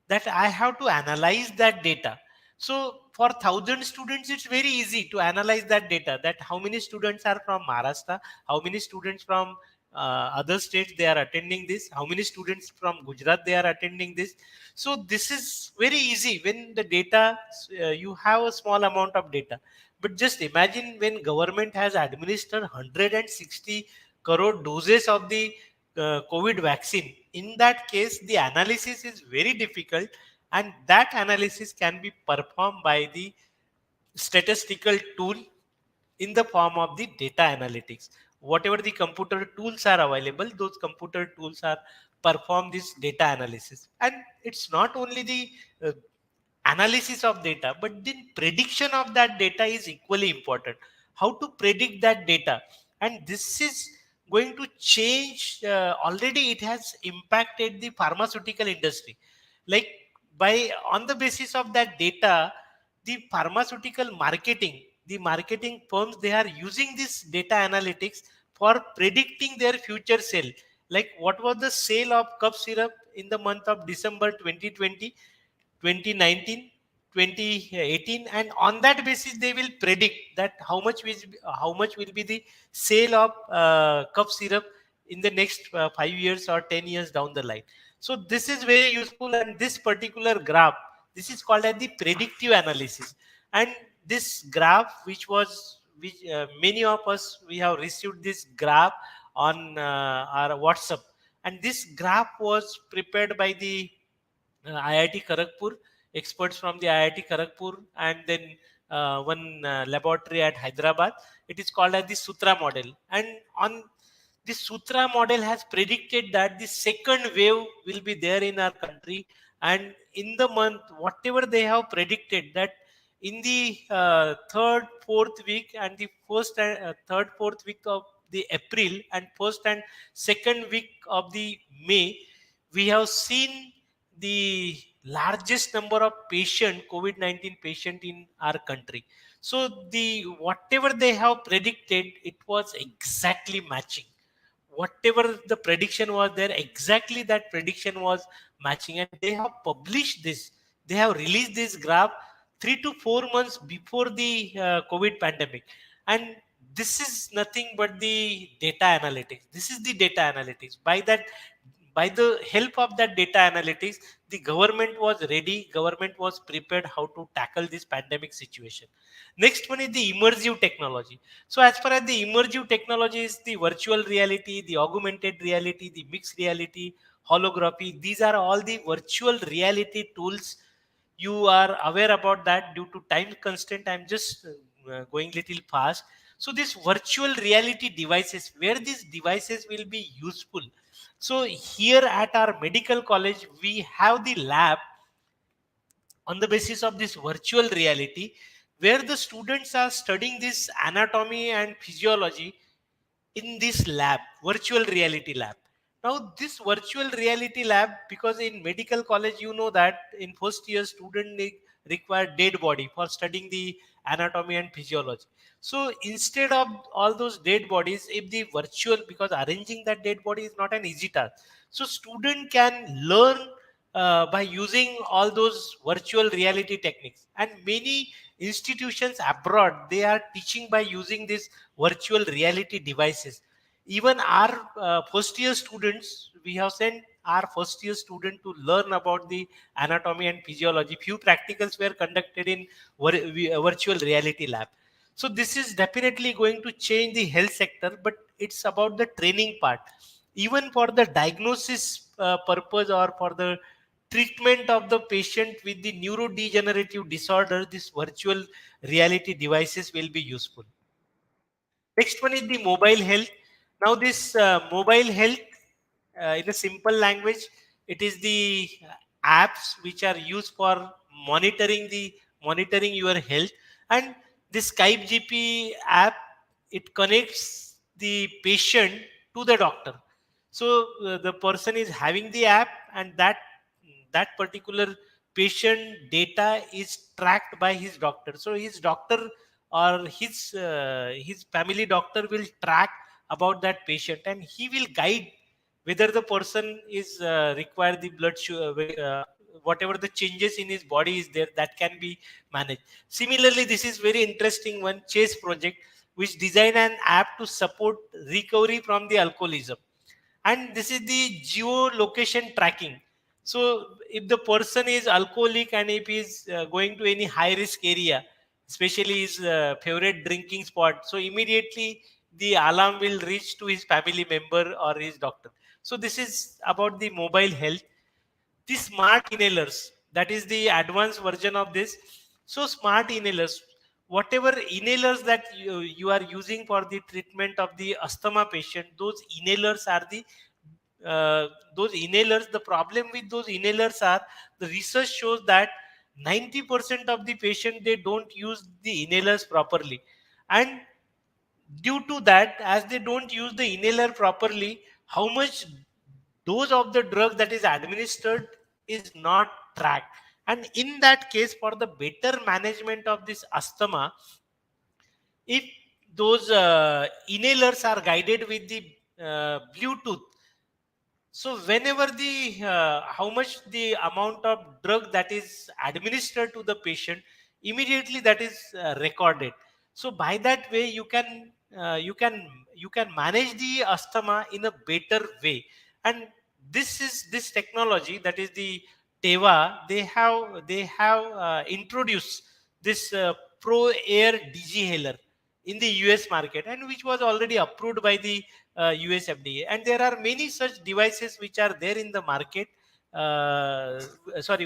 That I have to analyze that data. So for 1,000 students, it's very easy to analyze that data. That how many students are from Maharashtra, how many students from other states they are attending this, how many students from Gujarat they are attending this. So this is very easy when the data, you have a small amount of data. But just imagine when government has administered 160 crore doses of the COVID vaccine. In that case, the analysis is very difficult, and that analysis can be performed by the statistical tool in the form of the data analytics. Whatever the computer tools are available, those computer tools are perform this data analysis. And it's not only the uh, analysis of data, but then prediction of that data is equally important. How to predict that data? And this is going to change, already it has impacted the pharmaceutical industry. Like, by on the basis of that data, the pharmaceutical marketing, the marketing firms, they are using this data analytics for predicting their future sale. Like, what was the sale of cough syrup in the month of December 2020, 2019, 2018, and on that basis they will predict that how much will be the sale of cough syrup in the next 5 years or 10 years down the line. So this is very useful, and this particular graph, this is called as the predictive analysis. And this graph, which many of us, we have received this graph on our WhatsApp, and this graph was prepared by the IIT Kharagpur, experts from the IIT Kharagpur, and then one laboratory at Hyderabad. It is called as the Sutra model. And on this Sutra model has predicted that the second wave will be there in our country. And in the month, whatever they have predicted, that in the third, fourth week, and the first and third, fourth week of the April, and first and second week of the May, we have seen the largest number of patient, COVID-19 patient in our country. So the whatever they have predicted, it was exactly matching. Whatever the prediction was there, exactly that prediction was matching. And they have published this, they have released this graph 3 to 4 months before the COVID pandemic. And this is nothing but the data analytics. This is the data analytics. By the help of that data analytics, the government was ready, government was prepared how to tackle this pandemic situation. Next one is the immersive technology. So as far as the immersive technology is the virtual reality, the augmented reality, the mixed reality, holography, these are all the virtual reality tools. You are aware about that. Due to time constraint, I'm just going little fast. So this virtual reality devices, where these devices will be useful. So here at our medical college, we have the lab on the basis of this virtual reality, where the students are studying this anatomy and physiology in this lab, virtual reality lab. Now this virtual reality lab, because in medical college, you know that in first year student require dead body for studying the anatomy and physiology. So instead of all those dead bodies, if the virtual, because arranging that dead body is not an easy task, so student can learn by using all those virtual reality techniques. And many institutions abroad, they are teaching by using these virtual reality devices. Even our first year students, we have sent our first year student to learn about the anatomy and physiology. Few practicals were conducted in virtual reality lab. So this is definitely going to change the health sector, but it's about the training part. Even for the diagnosis purpose or for the treatment of the patient with the neurodegenerative disorder, this virtual reality devices will be useful. Next one is the mobile health. Now this mobile health, in a simple language, it is the apps which are used for monitoring your health. And this Skype GP app, it connects the patient to the doctor. So the person is having the app, and that particular patient data is tracked by his doctor. So his doctor or his family doctor will track about that patient, and he will guide whether the person is require the blood sugar, whatever the changes in his body is there, that can be managed. Similarly, this is very interesting one, Chase project, which designed an app to support recovery from the alcoholism. And this is the geolocation tracking. So if the person is alcoholic and if he is going to any high risk area, especially his favorite drinking spot, so immediately the alarm will reach to his family member or his doctor. So this is about the mobile health. The smart inhalers, that is the advanced version of this. So smart inhalers, whatever inhalers that you are using for the treatment of the asthma patient, uh, those inhalers, the problem with those inhalers are, the research shows that 90% of the patient, they don't use the inhalers properly. And due to that, as they don't use the inhaler properly, how much dose of the drug that is administered is not tracked. And in that case, for the better management of this asthma, if those inhalers are guided with the Bluetooth, so whenever the how much the amount of drug that is administered to the patient, immediately that is recorded. So by that way, you can manage the asthma in a better way. And this technology, that is the Teva, they have introduced this Pro Air Digihaler in the US market, and which was already approved by the US FDA. And there are many such devices which are there in the market.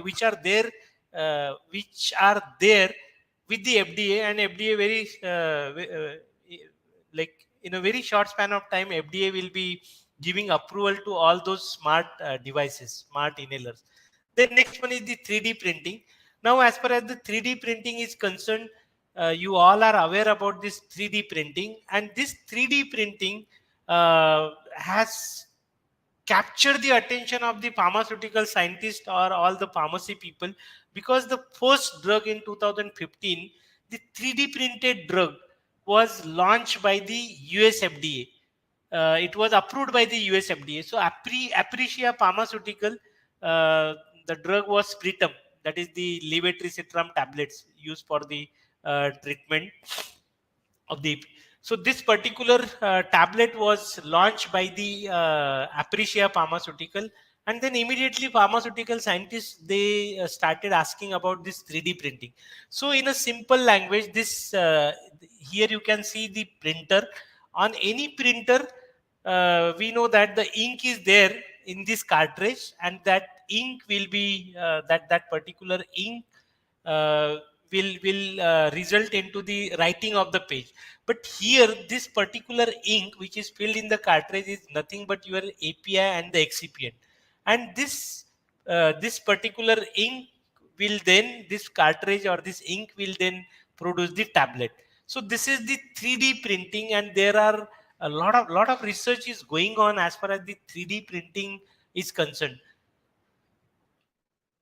Which are there with the FDA, and FDA very like in a very short span of time, FDA will be giving approval to all those smart devices, smart inhalers. Then next one is the 3D printing. Now, as far as the 3D printing is concerned, you all are aware about this 3D printing, and this 3D printing has captured the attention of the pharmaceutical scientists or all the pharmacy people, because the first drug in 2015, the 3D printed drug was launched by the US FDA. It was approved by the US FDA. So Aprecia Pharmaceutical, the drug was Spritam, that is the levetiracetam tablets used for the treatment of the. So this particular tablet was launched by the Aprecia Pharmaceutical, and then immediately pharmaceutical scientists, they started asking about this 3D printing. So in a simple language, this here you can see the printer. On any printer, we know that the ink is there in this cartridge, and that ink will be that particular ink uh, will result into the writing of the page. But here, this particular ink which is filled in the cartridge is nothing but your API and the excipient. And this particular ink will then, this cartridge or this ink will then produce the tablet. So this is the 3D printing, and there are a lot of research is going on as far as the 3D printing is concerned.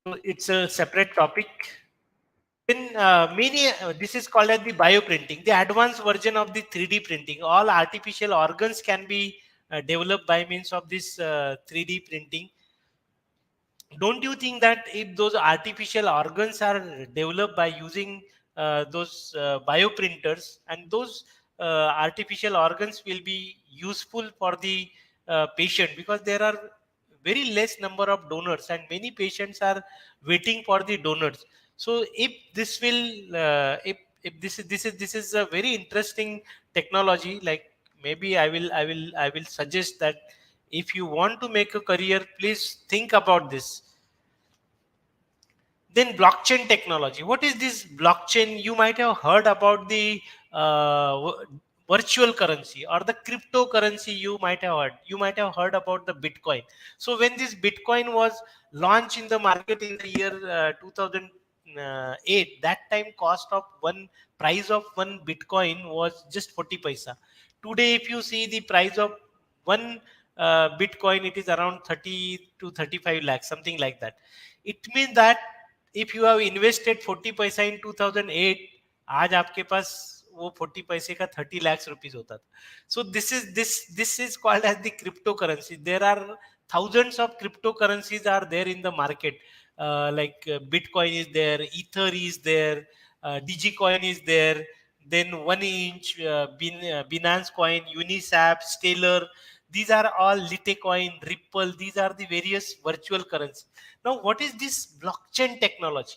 So it's a separate topic. In this is called as the bioprinting, the advanced version of the 3D printing. All artificial organs can be developed by means of this 3D printing. Don't you think that if those artificial organs are developed by using those bioprinters, and those artificial organs will be useful for the patient, because there are very less number of donors and many patients are waiting for the donors. So if this will if this is a very interesting technology, like maybe I will suggest that if you want to make a career, please think about this. Then blockchain technology. What is this blockchain? You might have heard about the virtual currency or the cryptocurrency. You might have heard about the Bitcoin. So when this Bitcoin was launched in the market in the year 2008, that time cost of one price of one Bitcoin was just 40 paisa. Today, if you see the price of one Bitcoin, it is around 30 to 35 lakhs, something like that. It means that if you have invested 40 पैसा in 2008, आज आपके पास वो 40 पैसे का 30 lakhs rupees होता था. So this is called as the cryptocurrency. There are thousands of cryptocurrencies are there in the market. Like Bitcoin is there, Ether is there, Digicoin is there, then 1inch, Binance Coin, Uniswap, Stellar. These are all Litecoin, Ripple. These are the various virtual currencies. Now, what is this blockchain technology?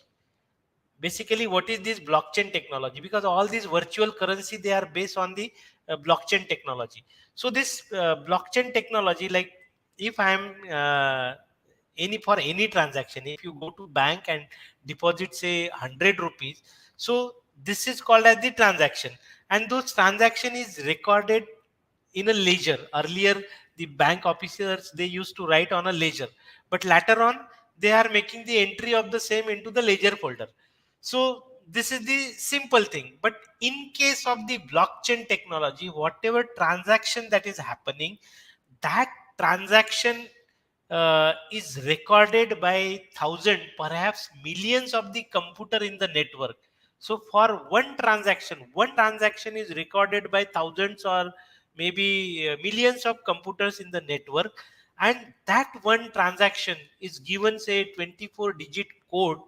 Basically, what is this blockchain technology? Because all these virtual currency, they are based on the blockchain technology. So this blockchain technology, like if I am for any transaction, if you go to bank and deposit say 100 rupees, so this is called as the transaction, and those transaction is recorded in a ledger. Earlier, the bank officers, they used to write on a ledger, but later on they are making the entry of the same into the ledger folder. So this is the simple thing. But in case of the blockchain technology, whatever transaction that is happening, that transaction is recorded by thousand, perhaps millions of the computer in the network. So for one transaction is recorded by thousands or maybe millions of computers in the network, and that one transaction is given say 24 digit code,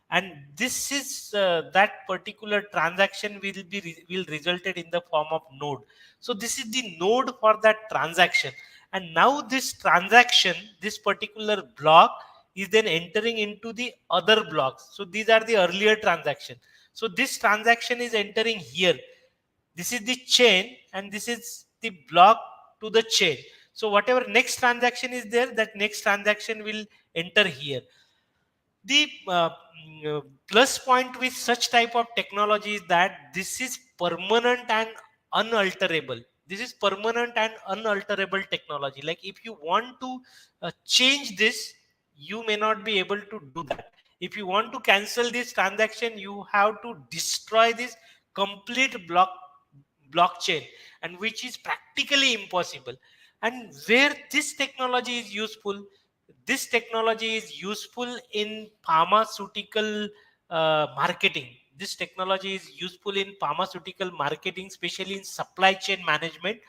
and this is that particular transaction will resulted in the form of node. So this is the node for that transaction, and now this transaction, this particular block is then entering into the other blocks. So these are the earlier transaction. So this transaction is entering here. This is the chain and this is the block to the chain. So whatever next transaction is there, that next transaction will enter here. The plus point with such type of technology is that this is permanent and unalterable. This is permanent and unalterable technology. Like if you want to change this, you may not be able to do that. If you want to cancel this transaction, you have to destroy this complete blockchain, and which is practically impossible. And where this technology is useful, this technology is useful in pharmaceutical marketing. This technology is useful in pharmaceutical marketing, especially in supply chain management,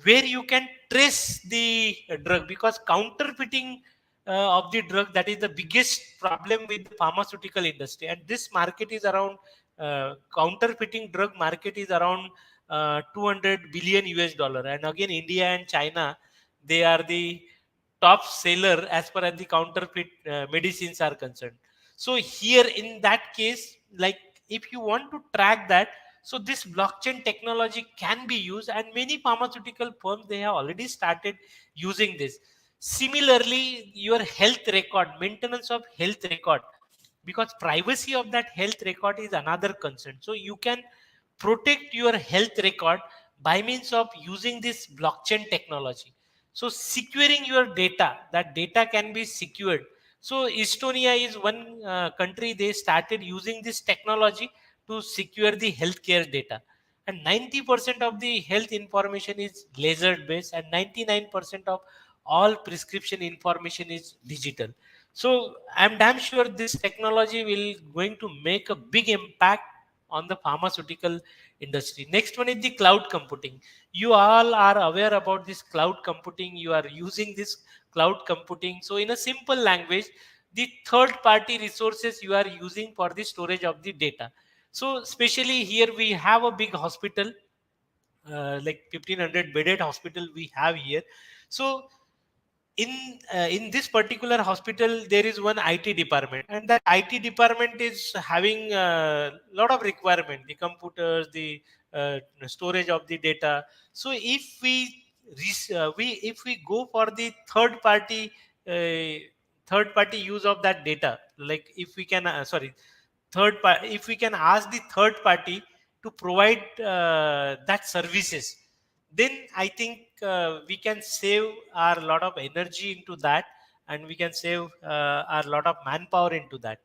where you can trace the drug, because counterfeiting of the drug, that is the biggest problem with the pharmaceutical industry. And this market is around counterfeiting drug market is around 200 billion US dollar. And again, India and China, they are the top seller as far as the counterfeit medicines are concerned. So here in that case, like if you want to track that, so this blockchain technology can be used, and many pharmaceutical firms, they have already started using this. Similarly, your health record, maintenance of health record, because privacy of that health record is another concern. So you can protect your health record by means of using this blockchain technology. So securing your data, that data can be secured. So Estonia is one country, they started using this technology to secure the healthcare data. And 90% of the health information is laser based, and 99% of all prescription information is digital. So I'm damn sure this technology will going to make a big impact on the pharmaceutical industry. Next one is the cloud computing. You all are aware about this cloud computing. You are using this cloud computing. So in a simple language, the third party resources you are using for the storage of the data. So especially here we have a big hospital, like 1500 bedded hospital we have here. So in this particular hospital there is one IT department, and that IT department is having a lot of requirement, the computers, the storage of the data. So if if we go for the third party use of that data, like if we can if we can ask the third party to provide that services, then I think we can save our lot of energy into that, and we can save our lot of manpower into that.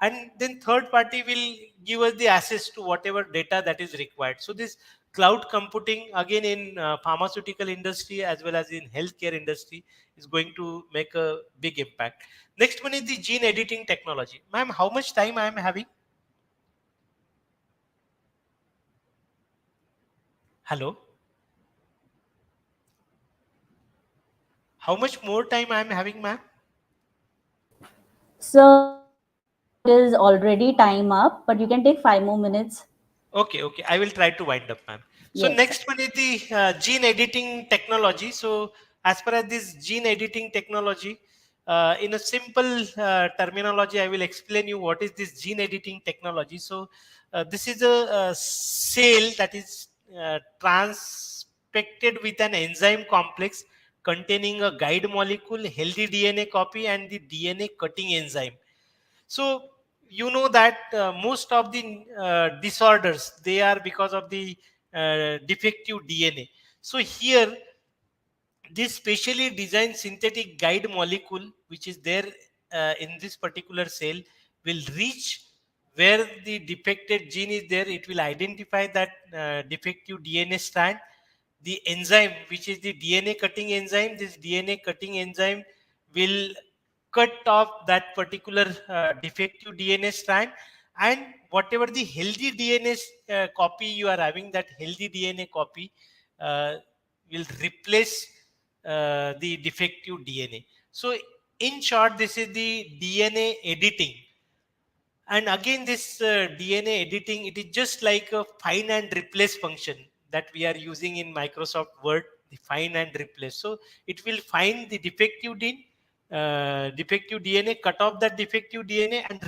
And then third party will give us the access to whatever data that is required. So this cloud computing, again, in pharmaceutical industry as well as in healthcare industry, is going to make a big impact. Next one is the gene editing technology. Ma'am, how much time I am having? Hello? How much more time I am having, ma'am? Sir, it is already time up, but you can take 5 more minutes. Okay, okay. I will try to wind up, ma'am. So Yes, sir. next one is the gene editing technology. So as far as this gene editing technology, in a simple terminology, I will explain you what is this gene editing technology. So this is a cell that is transpected with an enzyme complex containing a guide molecule, healthy DNA copy, and the DNA cutting enzyme. So you know that most of the disorders, they are because of the defective DNA. So here this specially designed synthetic guide molecule which is there in this particular cell will reach where the defected gene is there. It will identify that defective DNA strand. The enzyme, which is the DNA cutting enzyme, this DNA cutting enzyme will cut off that particular defective DNA strand, and whatever the healthy DNA copy you are having, that healthy DNA copy uh, will replace the defective DNA. So in short, this is the DNA editing. And again, this DNA editing, it is just like a find and replace function that we are using in Microsoft Word, the find and replace. So it will find the defective DNA, cut off that defective DNA, and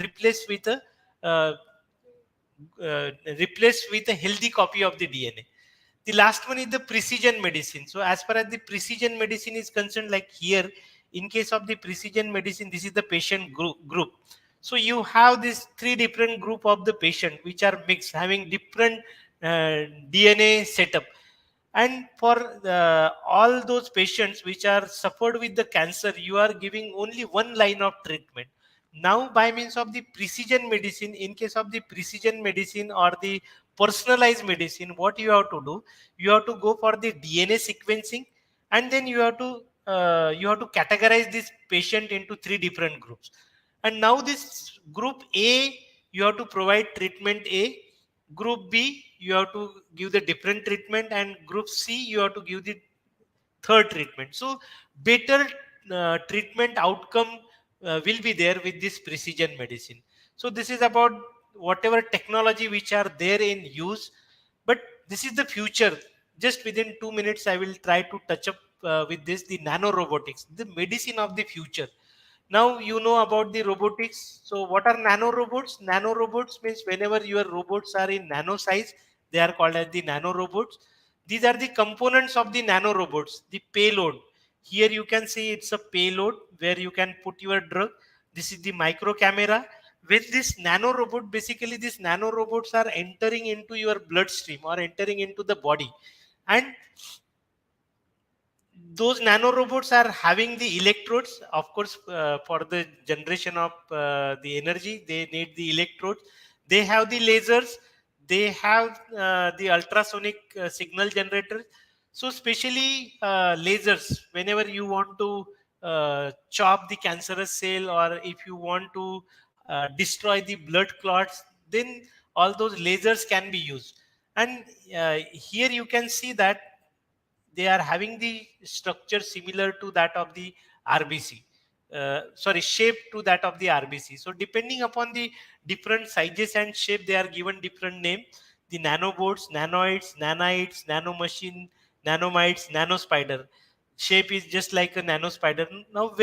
uh, replace with a healthy copy of the DNA. The last one is the precision medicine. So as far as the precision medicine is concerned, like here, in case of the precision medicine, this is the patient group. So you have this three different group of the patient which are mixed, having different DNA setup. And for all those patients which are suffered with the cancer, you are giving only one line of treatment. Now by means of the precision medicine, in case of the precision medicine or the personalized medicine, what you have to do, you have to go for the DNA sequencing, and then you have to categorize this patient into three different groups. And now this group A, you have to provide treatment A. Group B, you have to give the different treatment, and group C, you have to give the third treatment. So better treatment outcome will be there with this precision medicine. So this is about whatever technology which are there in use, but this is the future. Just within 2 minutes I will try to touch up with this, the nano robotics, the medicine of the future. Now you know about the robotics. So what are nano robots? Nano robots means whenever your robots are in nano size, they are called as the nano robots. These are the components of the nano robots, the payload. Here you can see it's a payload where you can put your drug. This is the micro camera. With this nano robot, basically these nano robots are entering into your bloodstream or entering into the body. And those nano robots are having the electrodes, of course. For the generation of the energy, they need the electrodes. They have the lasers, they have the ultrasonic signal generators. So especially lasers, whenever you want to chop the cancerous cell, or if you want to destroy the blood clots, then all those lasers can be used. And here you can see that they are having the structure similar to that of the RBC. Shape to that of the RBC. So depending upon the different sizes and shape, they are given different name. The nanobots, nanoids, nanites, nanomachine, nanomites, nanospider. Shape is just like a nanospider. Now,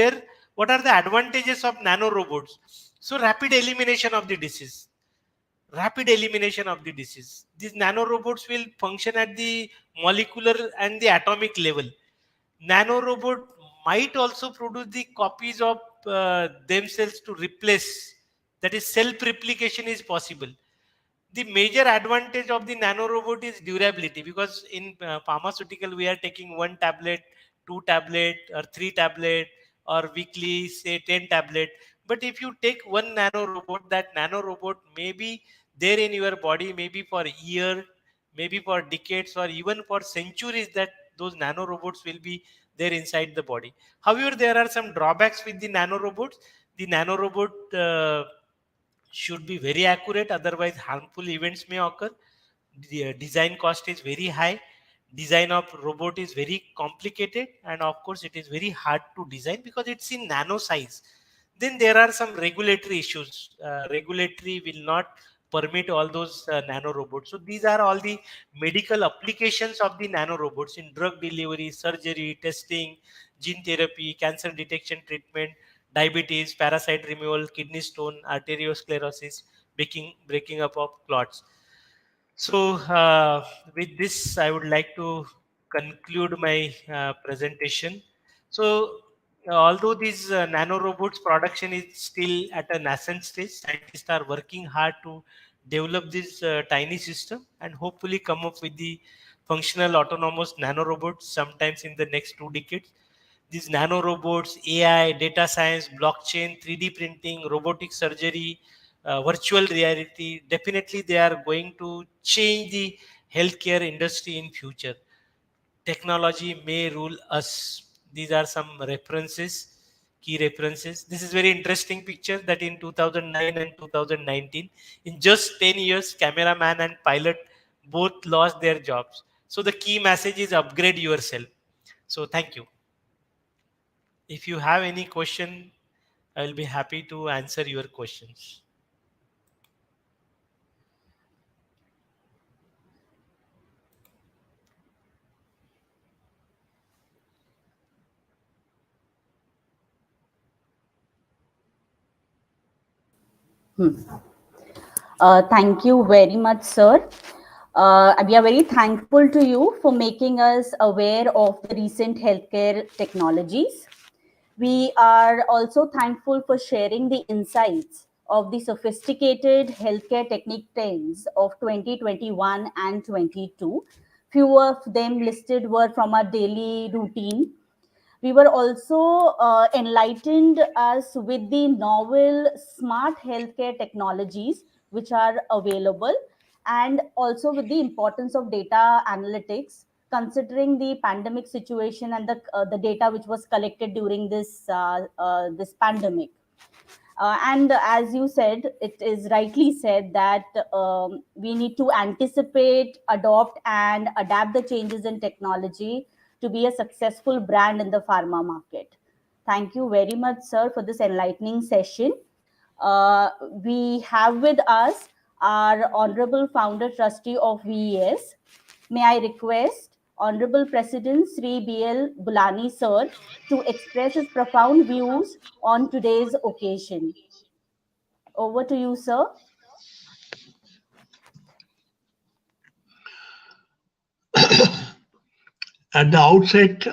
what are the advantages of nanorobots? So, rapid elimination of the disease. Rapid elimination of the disease. These nanorobots will function at the molecular and the atomic level. Nanorobot might also produce the copies of themselves to replace. That is, self-replication is possible. The major advantage of the nanorobot is durability, because in pharmaceutical we are taking one tablet, two tablet, or three tablet, or weekly say 10 tablet. But if you take one nanorobot, that nanorobot may be there in your body maybe for a year, maybe for decades, or even for centuries, that those nanorobots will be there inside the body. However, there are some drawbacks with the nanorobots. The nanorobot should be very accurate, otherwise harmful events may occur. The design cost is very high. Design of robot is very complicated, and of course it is very hard to design because it's in nano size. Then there are some regulatory issues. Regulatory will not permit all those nano robots. So these are all the medical applications of the nano robots in drug delivery, surgery, testing, gene therapy, cancer detection, treatment, diabetes, parasite removal, kidney stone, arteriosclerosis, breaking up of clots. So, with this, I would like to conclude my presentation. So, although these nanorobots production is still at a nascent stage, scientists are working hard to develop this tiny system and hopefully come up with the functional autonomous nanorobots sometimes in the next 2 decades. These nanorobots, AI, data science, blockchain, 3D printing, robotic surgery, virtual reality, definitely they are going to change the healthcare industry in future. Technology may rule us. These are some references, key references. This is very interesting picture that in 2009 and 2019, in just 10 years, cameraman and pilot both lost their jobs. So the key message is upgrade yourself. So thank you. If you have any question, I will be happy to answer your questions. Thank you very much, sir. We are very thankful to you for making us aware of the recent healthcare technologies. We are also thankful for sharing the insights of the sophisticated healthcare technique trends of 2021 and 22. Few of them listed were from our daily routine. We were also enlightened us with the novel smart healthcare technologies which are available, and also with the importance of data analytics considering the pandemic situation and the data which was collected during this pandemic. And as you said, it is rightly said that we need to anticipate, adopt, and adapt the changes in technology to be a successful brand in the pharma market. Thank you very much, sir, for this enlightening session. We have with us our Honorable Founder Trustee of VES. May I request Honorable President Sri B.L. Bulani, sir, to express his profound views on today's occasion. Over to you, sir. At the outset,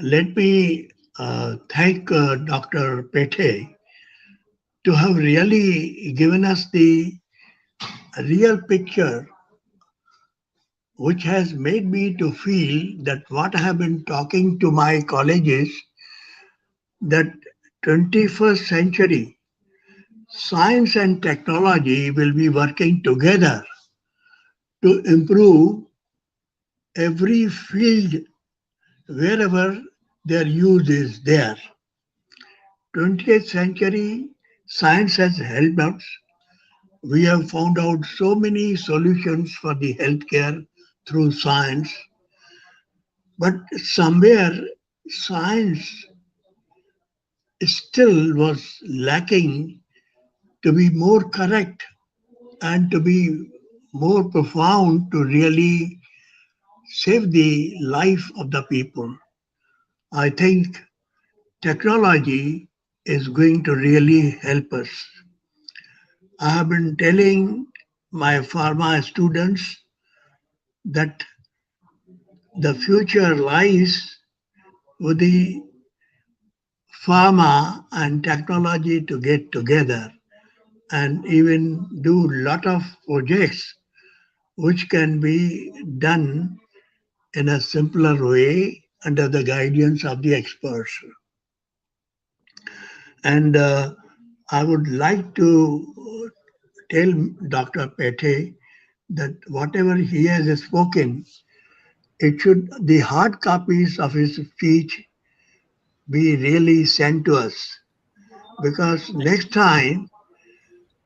let me thank Dr. Pethe to have really given us the real picture, which has made me to feel that what I have been talking to my colleagues, that 21st century science and technology will be working together to improve every field wherever their use is there. 20th century science has helped us. We have found out so many solutions for the healthcare through science, but somewhere science still was lacking to be more correct and to be more profound to really save the life of the people. I think technology is going to really help us. I have been telling my pharma students that the future lies with the pharma and technology to get together and even do a lot of projects which can be done in a simpler way under the guidance of the experts. And I would like to tell Dr. Pethe that whatever he has spoken, it should the hard copies of his speech be really sent to us, because next time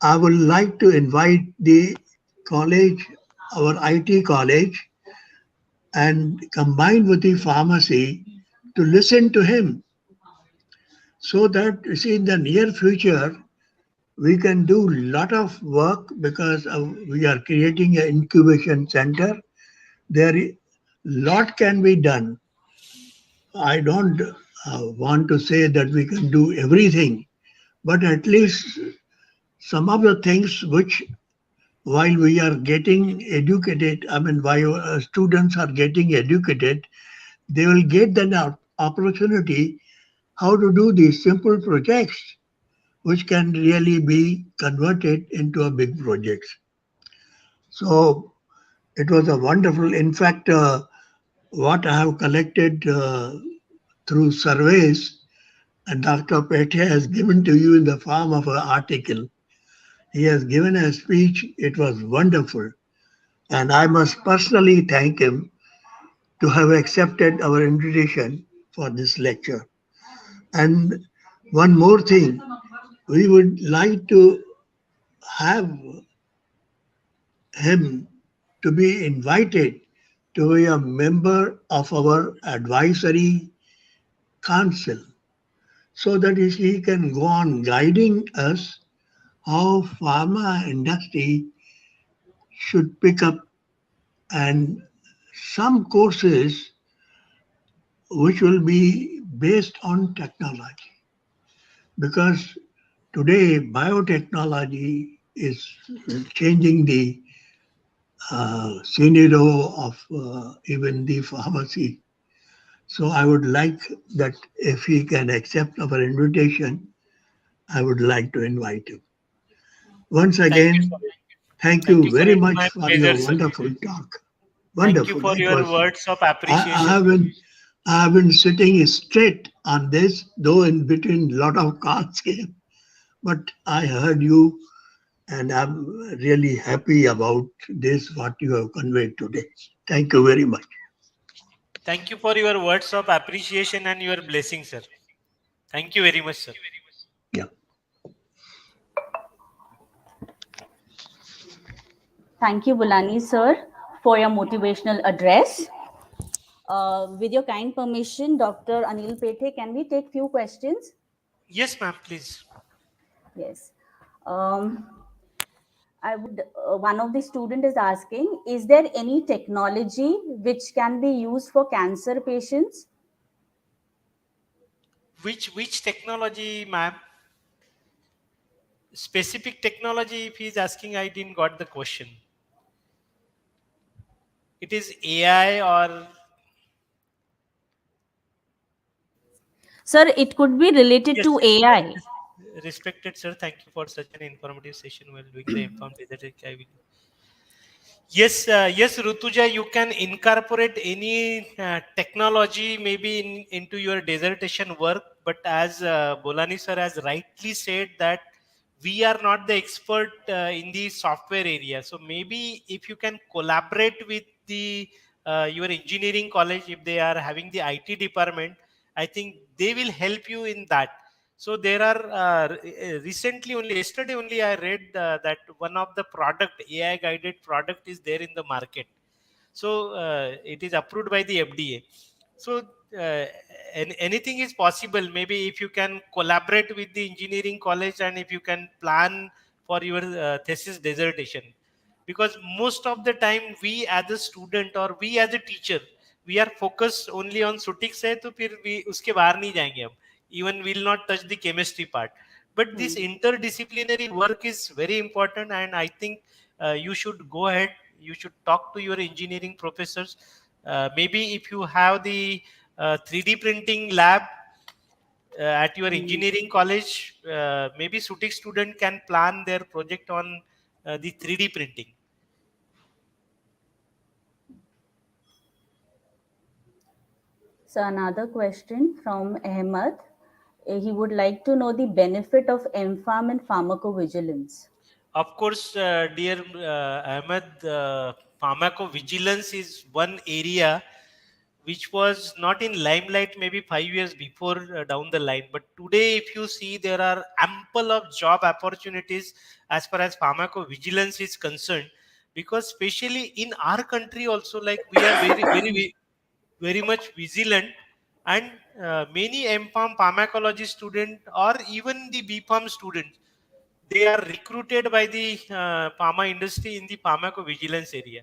I would like to invite the college, our IT college, and combine with the pharmacy to listen to him, so that you see in the near future we can do a lot of work, because we are creating an incubation center. There a lot can be done. I don't want to say that we can do everything, but at least some of the things which, while we are getting educated, I mean, while students are getting educated, they will get that opportunity how to do these simple projects, which can really be converted into a big project. So it was a wonderful, in fact, what I have collected through surveys, and Dr. Pethe has given to you in the form of an article. He has given a speech. It was wonderful. And I must personally thank him to have accepted our invitation for this lecture. And one more thing, we would like to have him to be invited to be a member of our advisory council, so that he can go on guiding us how pharma industry should pick up, and some courses which will be based on technology, because today biotechnology is changing the scenario of even the pharmacy. So I would like that if he can accept our invitation, I would like to invite him. Once Thank you again, for it. thank Thank you you for very it. much My for your pleasure, sir. wonderful talk. Thank you Wonderful. for It your was. words of I appreciation. have been sitting straight on this, though in between lot of calls came. But I heard you, and I'm really happy about this what you have conveyed today. Thank you very much. Thank you for your words of appreciation and your blessing, sir. Thank you very much, sir. Yeah. Thank you, Bulani sir, for your motivational address. With your kind permission, Dr. Anil Pethe, can we take few questions? Yes, ma'am, please. Yes. Um, I would. One of the student is asking: is there any technology which can be used for cancer patients? Which technology, ma'am? Specific technology, if he's asking, I didn't got the question. It is AI or... Sir, it could be related Yes, to AI. respected sir, thank you for such an informative session while doing the informed diabetic. I will... Yes, Rutuja, you can incorporate any technology maybe into your dissertation work. But as Bolani sir has rightly said that we are not the expert in the software area. So maybe if you can collaborate with the your engineering college, if they are having the IT department, I think they will help you in that. So there are recently only yesterday only I read that one of the product AI guided product is there in the market. So it is approved by the FDA. So uh, anything is possible. Maybe if you can collaborate with the engineering college and if you can plan for your thesis dissertation. because most of the time we as a student or we as a teacher, we are focused only on Sutics है तो फिर we उसके बाहर नहीं जाएंगे हम, even will not touch the chemistry part. But this interdisciplinary work is very important, and I think you should go ahead, you should talk to your engineering professors. Maybe if you have the 3D printing lab at your engineering college, maybe Sutik student can plan their project on the 3D printing. So another question from Ahmed. He would like to know the benefit of MPharm and pharmacovigilance. Of course, dear Ahmed, pharmacovigilance is one area which was not in limelight maybe 5 years before down the line. But today, if you see, there are ample of job opportunities as far as pharmacovigilance is concerned, because especially in our country also, like we are very much vigilant, and many MPharm pharmacology student or even the BPharm students, they are recruited by the pharma industry in the pharmacovigilance area.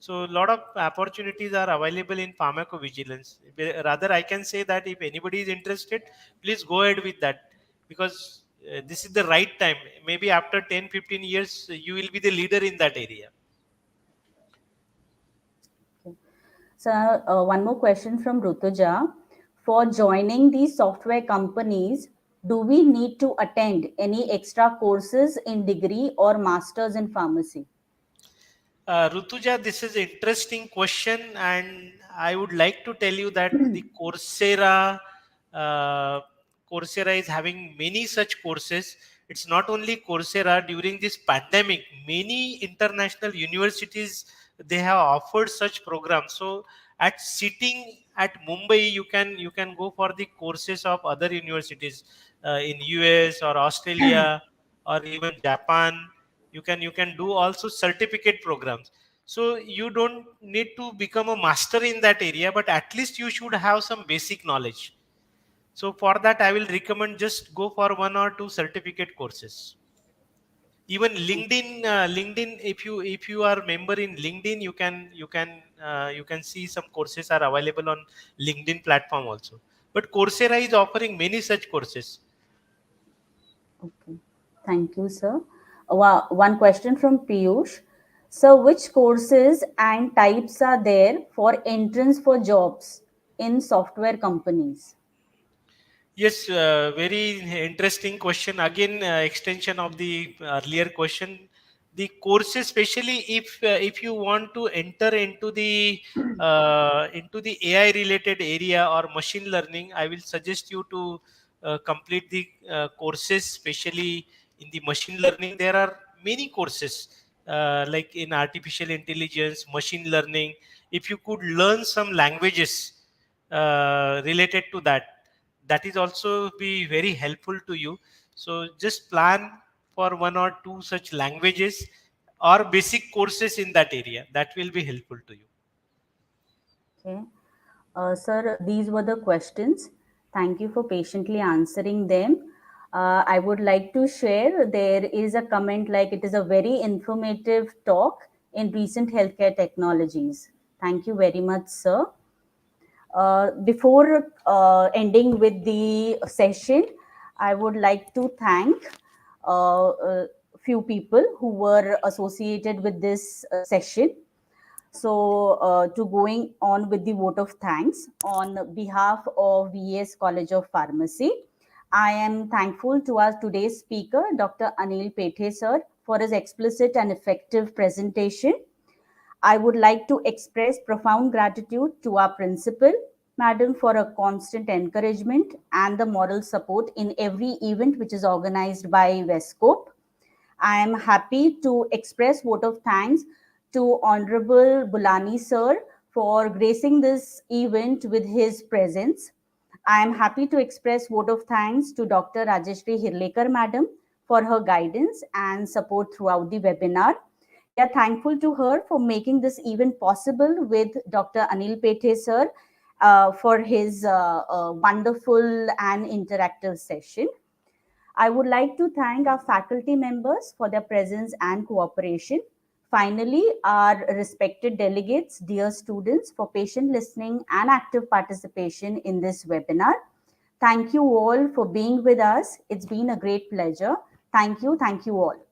So a lot of opportunities are available in pharmacovigilance. Rather, I can say that if anybody is interested, please go ahead with that, because this is the right time. Maybe after 10-15 years, you will be the leader in that area. So one more question from Rutuja. For joining these software companies, do we need to attend any extra courses in degree or masters in pharmacy? Rutuja, this is an interesting question, and I would like to tell you that the uh, Coursera is having many such courses. It's not only Coursera. During this pandemic, many international universities, they have offered such programs. So at sitting at Mumbai, you can go for the courses of other universities in US or Australia or even Japan. You can do also certificate programs. So you don't need to become a master in that area, but at least you should have some basic knowledge. So for that, I will recommend just go for one or two certificate courses. Even LinkedIn, if you are member in LinkedIn, you can see some courses are available on LinkedIn platform also. But Coursera is offering many such courses. Okay. Thank you, sir. One question from Piyush. So, which courses and types are there for entrance for jobs in software companies? Yes, very interesting question. Again, extension of the earlier question. The courses, especially if you want to enter into the AI related area or machine learning, I will suggest you to complete the courses, especially in the machine learning. There are many courses like in artificial intelligence, machine learning. If you could learn some languages related to that, that is also be very helpful to you. So just plan for one or two such languages or basic courses in that area. That will be helpful to you. Okay. Sir, these were the questions. Thank you for patiently answering them. I would like to share there is a comment like it is a very informative talk in recent healthcare technologies. Thank you very much, sir. Before ending with the session, I would like to thank a few people who were associated with this session. So, to going on with the vote of thanks on behalf of VS College of Pharmacy, I am thankful to our today's speaker, Dr. Anil Pethe sir, for his explicit and effective presentation. I would like to express profound gratitude to our principal, Madam, for a constant encouragement and the moral support in every event which is organized by Westcope. I am happy to express vote of thanks to Honorable Bulani sir for gracing this event with his presence. I am happy to express vote of thanks to Dr. Rajeshri Hirlekar madam for her guidance and support throughout the webinar. We are thankful to her for making this event possible with Dr. Anil Pethe sir for his wonderful and interactive session. I would like to thank our faculty members for their presence and cooperation. Finally, our respected delegates, dear students, for patient listening and active participation in this webinar. Thank you all for being with us. It's been a great pleasure. Thank you all.